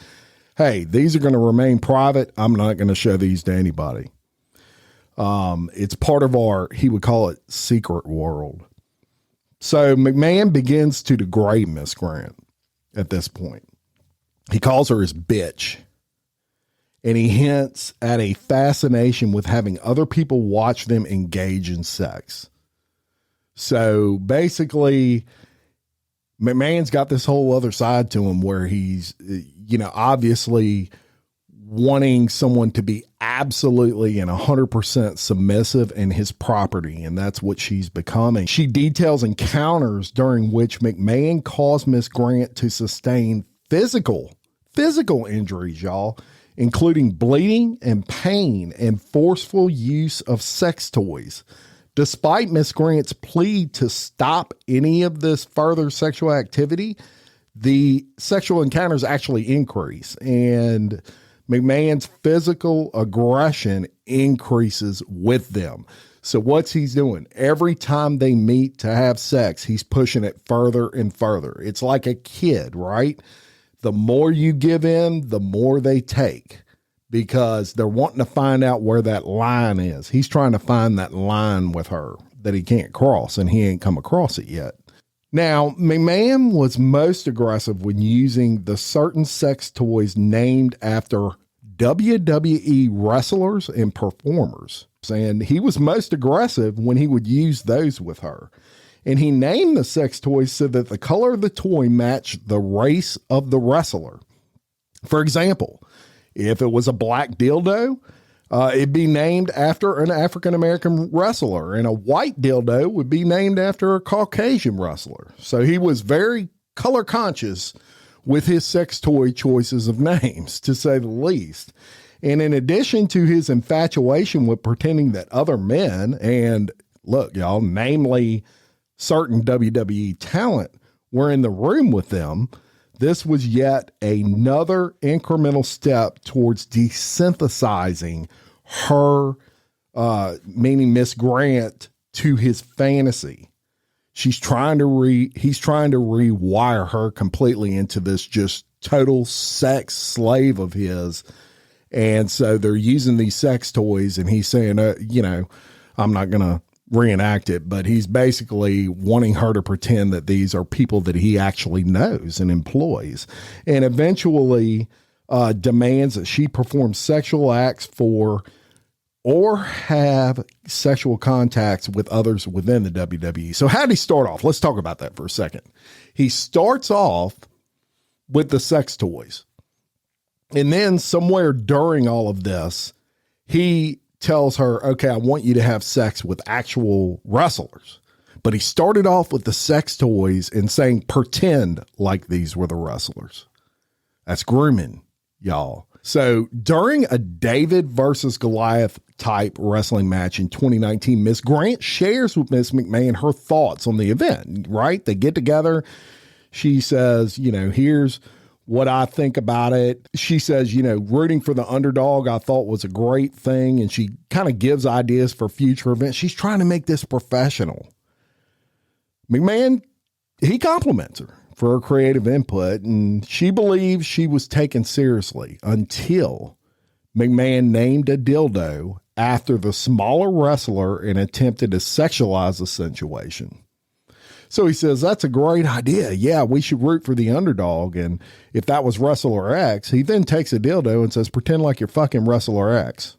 hey, these are going to remain private. I'm not going to show these to anybody. It's part of our, he would call it, secret world. So McMahon begins to degrade Miss Grant at this point. He calls her his bitch. And he hints at a fascination with having other people watch them engage in sex. So basically, McMahon's got this whole other side to him where he's, obviously wanting someone to be absolutely and 100% submissive in his property. And that's what she's becoming. She details encounters during which McMahon caused Miss Grant to sustain physical injuries, y'all, including bleeding and pain and forceful use of sex toys. Despite Miss Grant's plea to stop any of this further sexual activity, the sexual encounters actually increase, and McMahon's physical aggression increases with them. So what's he's doing? Every time they meet to have sex, he's pushing it further and further. It's like a kid, right? The more you give in, the more they take, because they're wanting to find out where that line is. He's trying to find that line with her that he can't cross, and he ain't come across it yet. Now, McMahon was most aggressive when using the certain sex toys named after WWE wrestlers and performers. And he was most aggressive when he would use those with her. And he named the sex toys so that the color of the toy matched the race of the wrestler. For example, if it was a black dildo, it'd be named after an African-American wrestler, and a white dildo would be named after a Caucasian wrestler. So he was very color conscious with his sex toy choices of names, to say the least. And in addition to his infatuation with pretending that other men, and look, y'all, namely certain WWE talent, were in the room with them, this was yet another incremental step towards desynthesizing her, meaning Miss Grant, to his fantasy. He's trying to rewire her completely into this just total sex slave of his. And so they're using these sex toys, and he's saying, I'm not going to reenact it, but he's basically wanting her to pretend that these are people that he actually knows and employs. And eventually, demands that she perform sexual acts for or have sexual contacts with others within the WWE. So how did he start off? Let's talk about that for a second. He starts off with the sex toys. And then somewhere during all of this, he tells her, okay, I want you to have sex with actual wrestlers. But he started off with the sex toys and saying, pretend like these were the wrestlers. That's grooming, y'all. So during a David versus Goliath type wrestling match in 2019, Miss Grant shares with Miss McMahon her thoughts on the event, right? They get together. She says, here's what I think about it. She says, rooting for the underdog I thought was a great thing. And she kind of gives ideas for future events. She's trying to make this professional. McMahon, he compliments her for her creative input, and she believes she was taken seriously until McMahon named a dildo after the smaller wrestler and attempted to sexualize the situation. So he says, that's a great idea. Yeah, we should root for the underdog. And if that was Wrestler X, he then takes a dildo and says, pretend like you're fucking Wrestler X.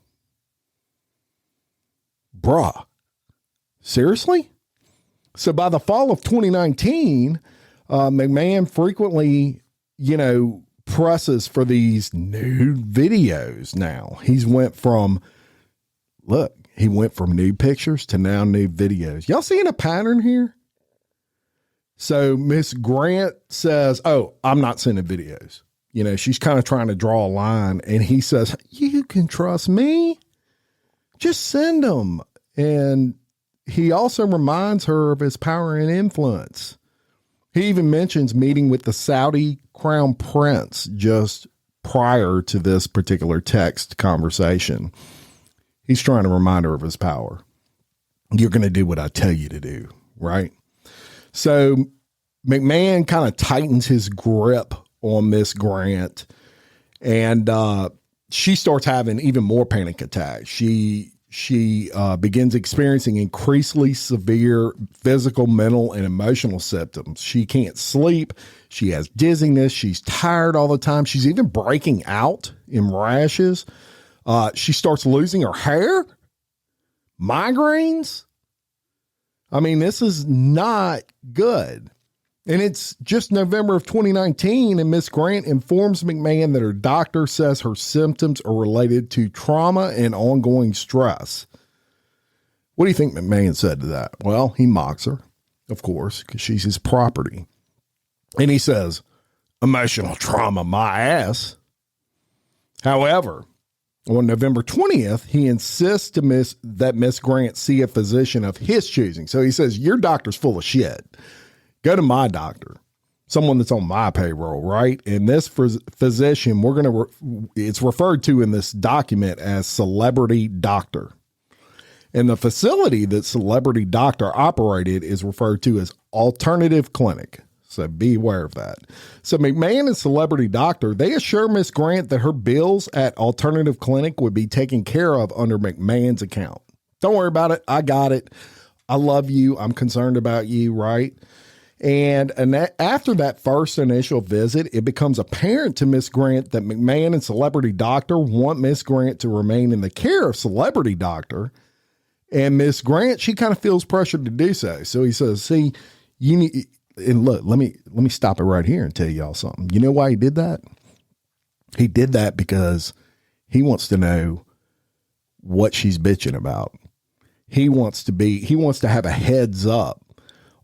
Bruh. Seriously? So by the fall of 2019, McMahon frequently, presses for these nude videos now. He went from nude pictures to now nude videos. Y'all seeing a pattern here? So Miss Grant says, oh, I'm not sending videos. She's kind of trying to draw a line, and he says, you can trust me. Just send them. And he also reminds her of his power and influence. He even mentions meeting with the Saudi crown prince just prior to this particular text conversation. He's trying to remind her of his power. You're going to do what I tell you to do, right? So McMahon kind of tightens his grip on Miss Grant, and she starts having even more panic attacks. She begins experiencing increasingly severe physical, mental, and emotional symptoms. She can't sleep. She has dizziness. She's tired all the time. She's even breaking out in rashes. She starts losing her hair, migraines. I mean, this is not good. And it's just November of 2019, and Miss Grant informs McMahon that her doctor says her symptoms are related to trauma and ongoing stress. What do you think McMahon said to that? Well, he mocks her, of course, because she's his property. And he says, emotional trauma, my ass. However, on November 20th, he insists that Miss Grant see a physician of his choosing. So he says, your doctor's full of shit. Go to my doctor, someone that's on my payroll, right? And this physician, it's referred to in this document as celebrity doctor. And the facility that celebrity doctor operated is referred to as alternative clinic. So be aware of that. So McMahon and celebrity doctor, they assure Miss Grant that her bills at alternative clinic would be taken care of under McMahon's account. Don't worry about it. I got it. I love you. I'm concerned about you, right? And after that first initial visit, it becomes apparent to Miss Grant that McMahon and celebrity doctor want Miss Grant to remain in the care of celebrity doctor. And Miss Grant, she kind of feels pressured to do so. So he says, see, you need, and look, let me stop it right here and tell y'all something. You know why he did that? He did that because he wants to know what she's bitching about. He wants to have a heads up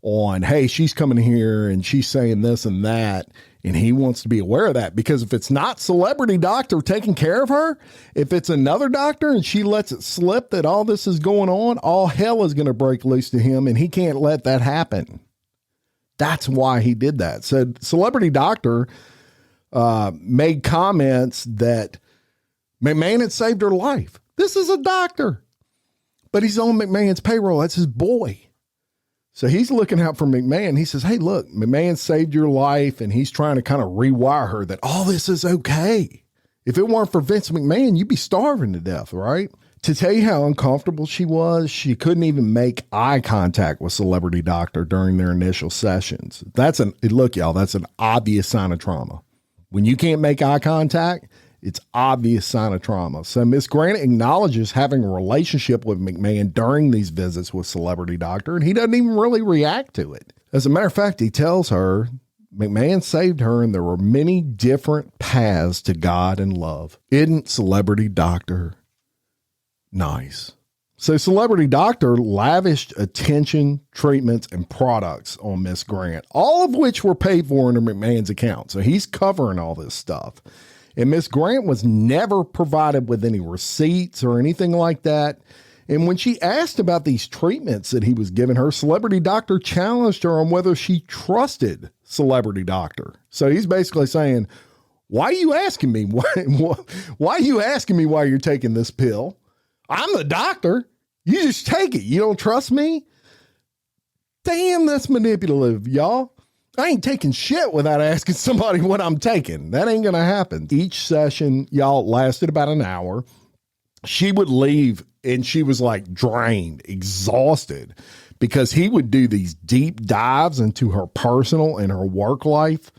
on, hey, she's coming here and she's saying this and that. And he wants to be aware of that, because if it's not celebrity doctor taking care of her, if it's another doctor and she lets it slip that all this is going on, all hell is going to break loose to him, and he can't let that happen. That's why he did that. So celebrity doctor made comments that McMahon had saved her life. This is a doctor, but he's on McMahon's payroll. That's his boy. So he's looking out for McMahon. He says, hey, look, McMahon saved your life, and he's trying to kind of rewire her that all this is okay. If it weren't for Vince McMahon, you'd be starving to death, right? To tell you how uncomfortable she was, she couldn't even make eye contact with celebrity doctor during their initial sessions. Look, y'all, that's an obvious sign of trauma. When you can't make eye contact, it's obvious sign of trauma. So Miss Grant acknowledges having a relationship with McMahon during these visits with Celebrity Doctor, and he doesn't even really react to it. As a matter of fact, he tells her McMahon saved her and there were many different paths to God and love. Isn't Celebrity Doctor nice? So Celebrity Doctor lavished attention, treatments, and products on Miss Grant, all of which were paid for under McMahon's account. So he's covering all this stuff. And Miss Grant was never provided with any receipts or anything like that. And when she asked about these treatments that he was giving her, Celebrity Doctor challenged her on whether she trusted Celebrity Doctor. So he's basically saying, why are you asking me? Why are you asking me why you're taking this pill? I'm the doctor. You just take it. You don't trust me? Damn, that's manipulative, y'all. I ain't taking shit without asking somebody what I'm taking. That ain't going to happen. Each session, y'all, lasted about an hour. She would leave and she was like drained, exhausted, because he would do these deep dives into her personal and her work life.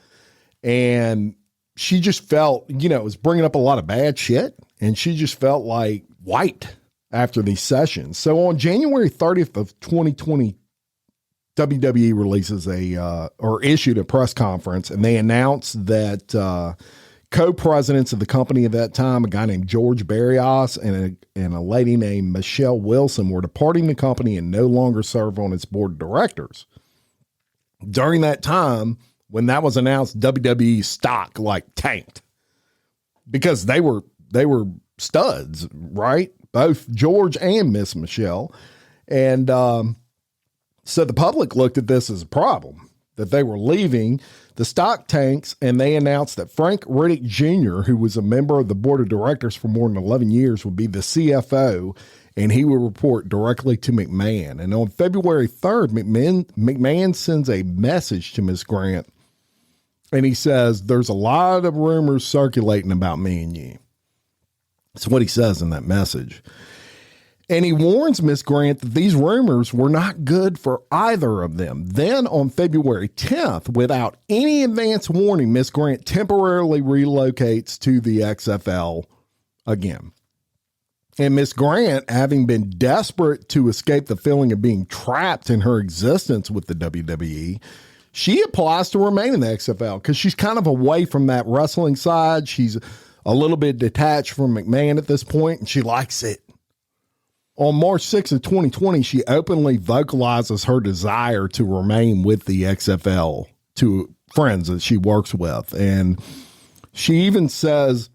And she just felt, it was bringing up a lot of bad shit. And she just felt like wiped after these sessions. So on January 30th of 2020, WWE releases issued a press conference, and they announced that co-presidents of the company at that time, a guy named George Barrios and a lady named Michelle Wilson, were departing the company and no longer serve on its board of directors. During that time, when that was announced, WWE stock tanked because they were studs, right? Both George and Miss Michelle. And so the public looked at this as a problem, that they were leaving. The stock tanks, and they announced that Frank Riddick Jr., who was a member of the board of directors for more than 11 years, would be the CFO, and he would report directly to McMahon. And on February 3rd, McMahon sends a message to Ms. Grant, and he says, there's a lot of rumors circulating about me and you. That's what he says in that message. And he warns Miss Grant that these rumors were not good for either of them. Then on February 10th, without any advance warning, Miss Grant temporarily relocates to the XFL again. And Miss Grant, having been desperate to escape the feeling of being trapped in her existence with the WWE, she applies to remain in the XFL because she's kind of away from that wrestling side. She's a little bit detached from McMahon at this point, and she likes it. On March 6th of 2020, she openly vocalizes her desire to remain with the XFL to friends that she works with. And she even says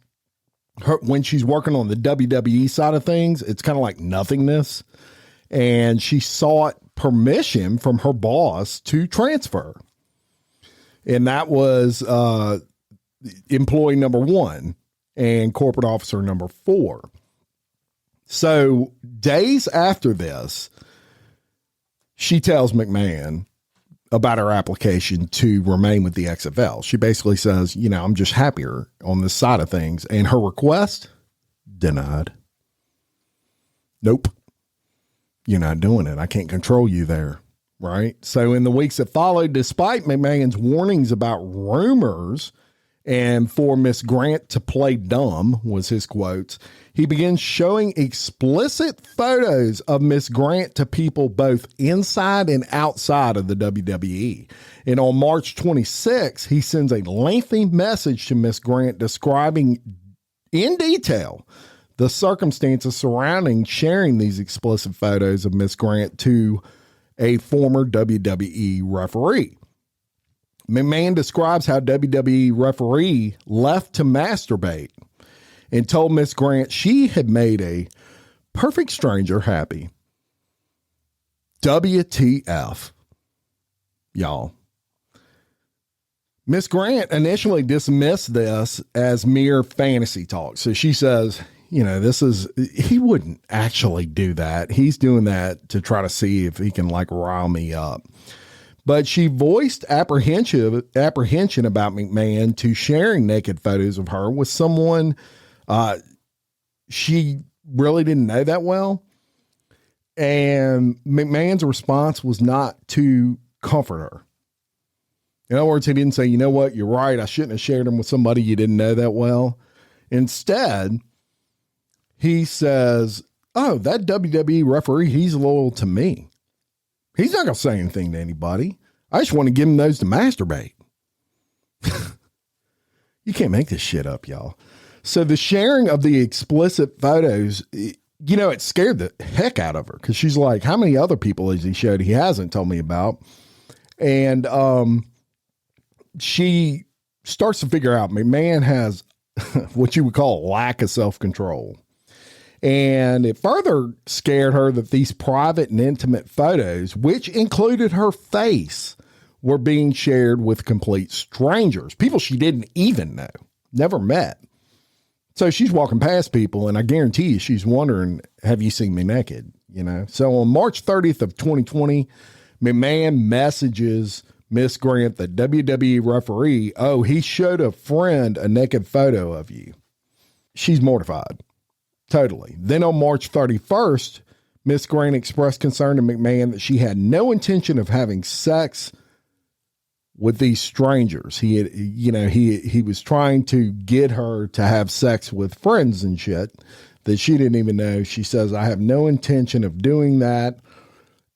when she's working on the WWE side of things, it's kind of like nothingness. And she sought permission from her boss to transfer. And that was employee number 1 and corporate officer number 4. So days after this, she tells McMahon about her application to remain with the XFL. She basically says, I'm just happier on this side of things. And her request, denied. Nope. You're not doing it. I can't control you there. Right. So in the weeks that followed, despite McMahon's warnings about rumors and for Miss Grant to play dumb, was his quotes, he begins showing explicit photos of Miss Grant to people both inside and outside of the WWE. And on March 26, he sends a lengthy message to Miss Grant describing in detail the circumstances surrounding sharing these explicit photos of Miss Grant to a former WWE referee. McMahon describes how WWE referee left to masturbate and told Miss Grant she had made a perfect stranger happy. WTF, y'all. Miss Grant initially dismissed this as mere fantasy talk. So she says, he wouldn't actually do that. He's doing that to try to see if he can rile me up. But she voiced apprehension about McMahon to sharing naked photos of her with someone she really didn't know that well. And McMahon's response was not to comfort her. In other words, he didn't say, you know what, you're right, I shouldn't have shared them with somebody you didn't know that well. Instead, he says, oh, that WWE referee, he's loyal to me. He's not going to say anything to anybody. I just want to give him those to masturbate. You can't make this shit up, y'all. So the sharing of the explicit photos, you know, it scared the heck out of her because she's like, how many other people has he showed he hasn't told me about? And she starts to figure out McMahon has what you would call a lack of self-control. And it further scared her that these private and intimate photos, which included her face, were being shared with complete strangers, people she didn't even know, never met. So she's walking past people, and I guarantee you she's wondering, have you seen me naked? You know? So on March 30th of 2020, McMahon messages Miss Grant, the WWE referee, oh, he showed a friend a naked photo of you. She's mortified. Totally. Then on March 31st, Miss Grant expressed concern to McMahon that she had no intention of having sex with these strangers. He had, you know, he was trying to get her to have sex with friends and shit that she didn't even know. She says, I have no intention of doing that.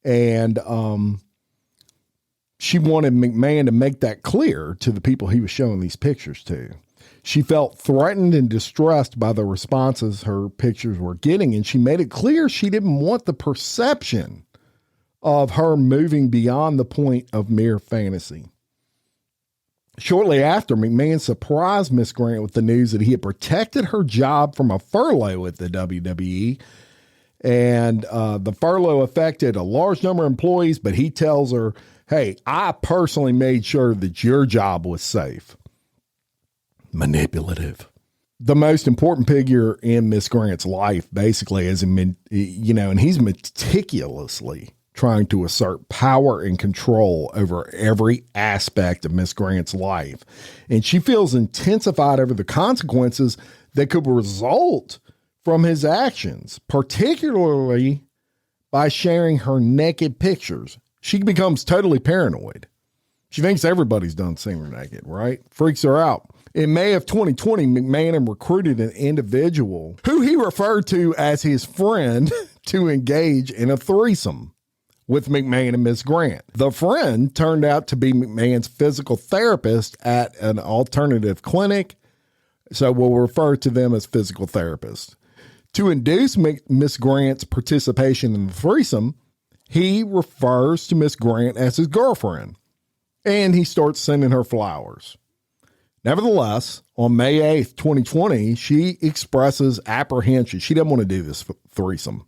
And she wanted McMahon to make that clear to the people he was showing these pictures to. She felt threatened and distressed by the responses her pictures were getting, and she made it clear she didn't want the perception of her moving beyond the point of mere fantasy. Shortly after, McMahon surprised Miss Grant with the news that he had protected her job from a furlough at the WWE. And the furlough affected a large number of employees, but he tells her, hey, I personally made sure that your job was safe. Manipulative. The most important figure in Miss Grant's life, basically, is, you know, and he's meticulously trying to assert power and control over every aspect of Miss Grant's life. And she feels intensified over the consequences that could result from his actions, particularly by sharing her naked pictures. She becomes totally paranoid. She thinks everybody's done seeing her naked, right? Freaks her out. In May of 2020, McMahon recruited an individual who he referred to as his friend to engage in a threesome with McMahon and Miss Grant. The friend turned out to be McMahon's physical therapist at an alternative clinic, so we'll refer to them as physical therapists. To induce Miss Grant's participation in the threesome, he refers to Miss Grant as his girlfriend, and he starts sending her flowers. Nevertheless, on May 8th, 2020, she expresses apprehension. She doesn't want to do this threesome.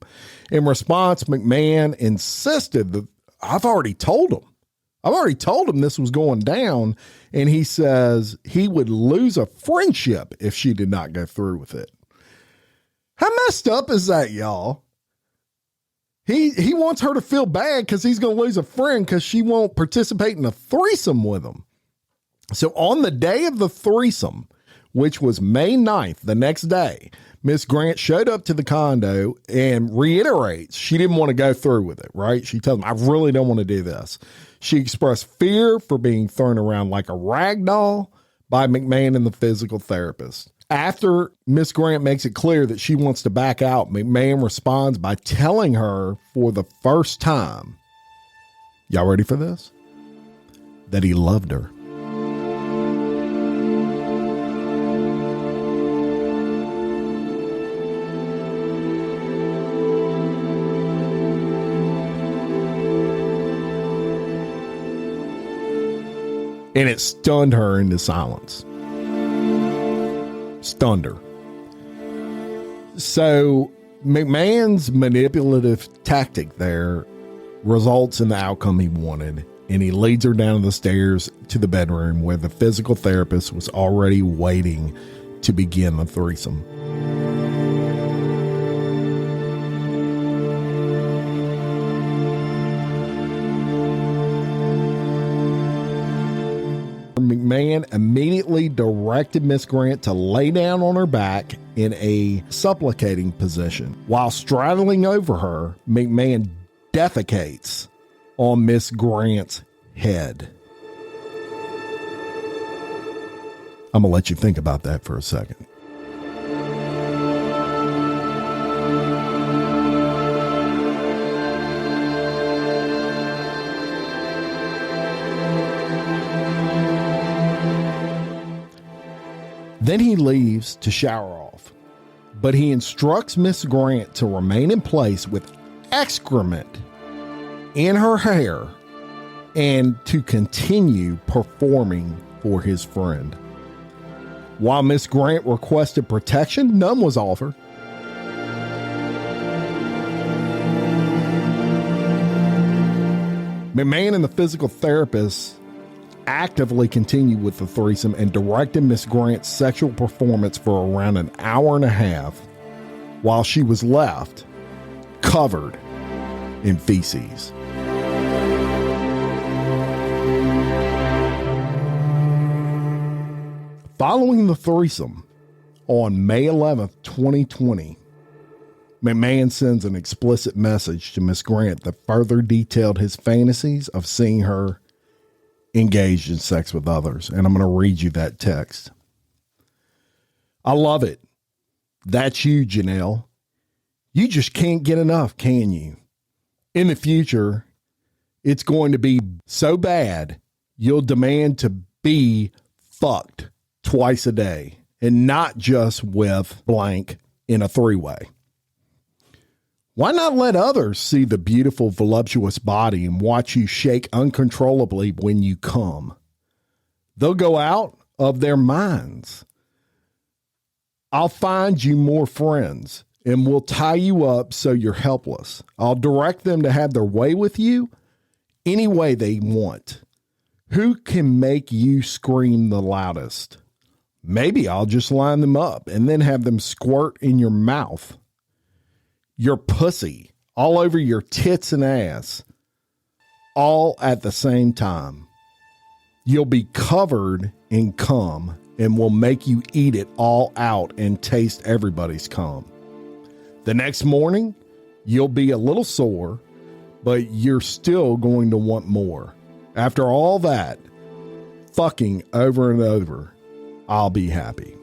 In response, McMahon insisted that I've already told him this was going down. And he says he would lose a friendship if she did not go through with it. How messed up is that, y'all? He wants her to feel bad because he's going to lose a friend because she won't participate in a threesome with him. So on the day of the threesome, which was May 9th, the next day, Miss Grant showed up to the condo and reiterates she didn't want to go through with it, right? She tells him, I really don't want to do this. She expressed fear for being thrown around like a rag doll by McMahon and the physical therapist. After Miss Grant makes it clear that she wants to back out, McMahon responds by telling her for the first time, y'all ready for this? That he loved her. And it stunned her into silence. Stunned her. So McMahon's manipulative tactic there results in the outcome he wanted, and he leads her down the stairs to the bedroom where the physical therapist was already waiting to begin the threesome. McMahon immediately directed Miss Grant to lay down on her back in a supplicating position. While straddling over her, McMahon defecates on Miss Grant's head. I'm going to let you think about that for a second. Then he leaves to shower off, but he instructs Miss Grant to remain in place with excrement in her hair and to continue performing for his friend. While Miss Grant requested protection, none was offered. McMahon and the physical therapist actively continued with the threesome and directed Miss Grant's sexual performance for around an hour and a half while she was left covered in feces. Following the threesome on May 11th, 2020, McMahon sends an explicit message to Miss Grant that further detailed his fantasies of seeing her engaged in sex with others. And I'm going to read you that text. I love it. That's you, Janel. You just can't get enough, can you? In the future, it's going to be so bad, you'll demand to be fucked twice a day and not just with blank in a three-way. Why not let others see the beautiful, voluptuous body and watch you shake uncontrollably when you come? They'll go out of their minds. I'll find you more friends and we'll tie you up so you're helpless. I'll direct them to have their way with you any way they want. Who can make you scream the loudest? Maybe I'll just line them up and then have them squirt in your mouth. Your pussy, all over your tits and ass, all at the same time. You'll be covered in cum and we'll make you eat it all out and taste everybody's cum. The next morning, you'll be a little sore, but you're still going to want more. After all that, fucking over and over, I'll be happy.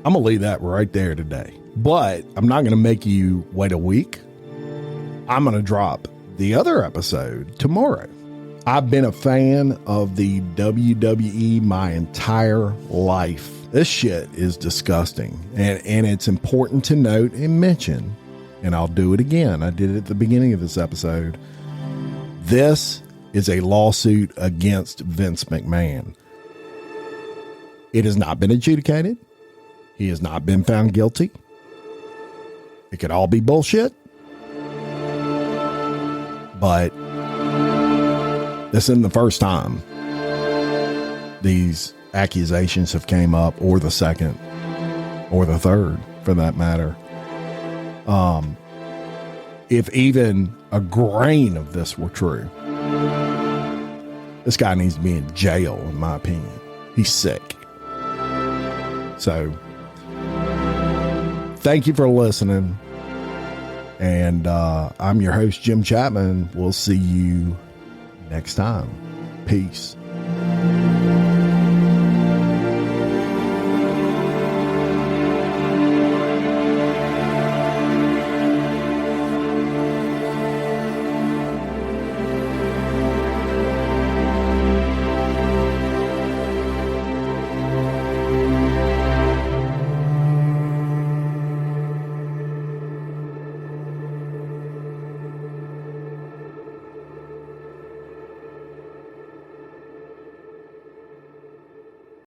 I'm going to leave that right there today, but I'm not going to make you wait a week. I'm going to drop the other episode tomorrow. I've been a fan of the WWE my entire life. This shit is disgusting. And it's important to note and mention, and I'll do it again. I did it at the beginning of this episode. This is a lawsuit against Vince McMahon. It has not been adjudicated. He has not been found guilty. It could all be bullshit. But this isn't the first time these accusations have came up, or the second, or the third, for that matter. If even a grain of this were true, this guy needs to be in jail, in my opinion. He's sick. So, thank you for listening. And I'm your host, Jim Chapman. We'll see you next time. Peace.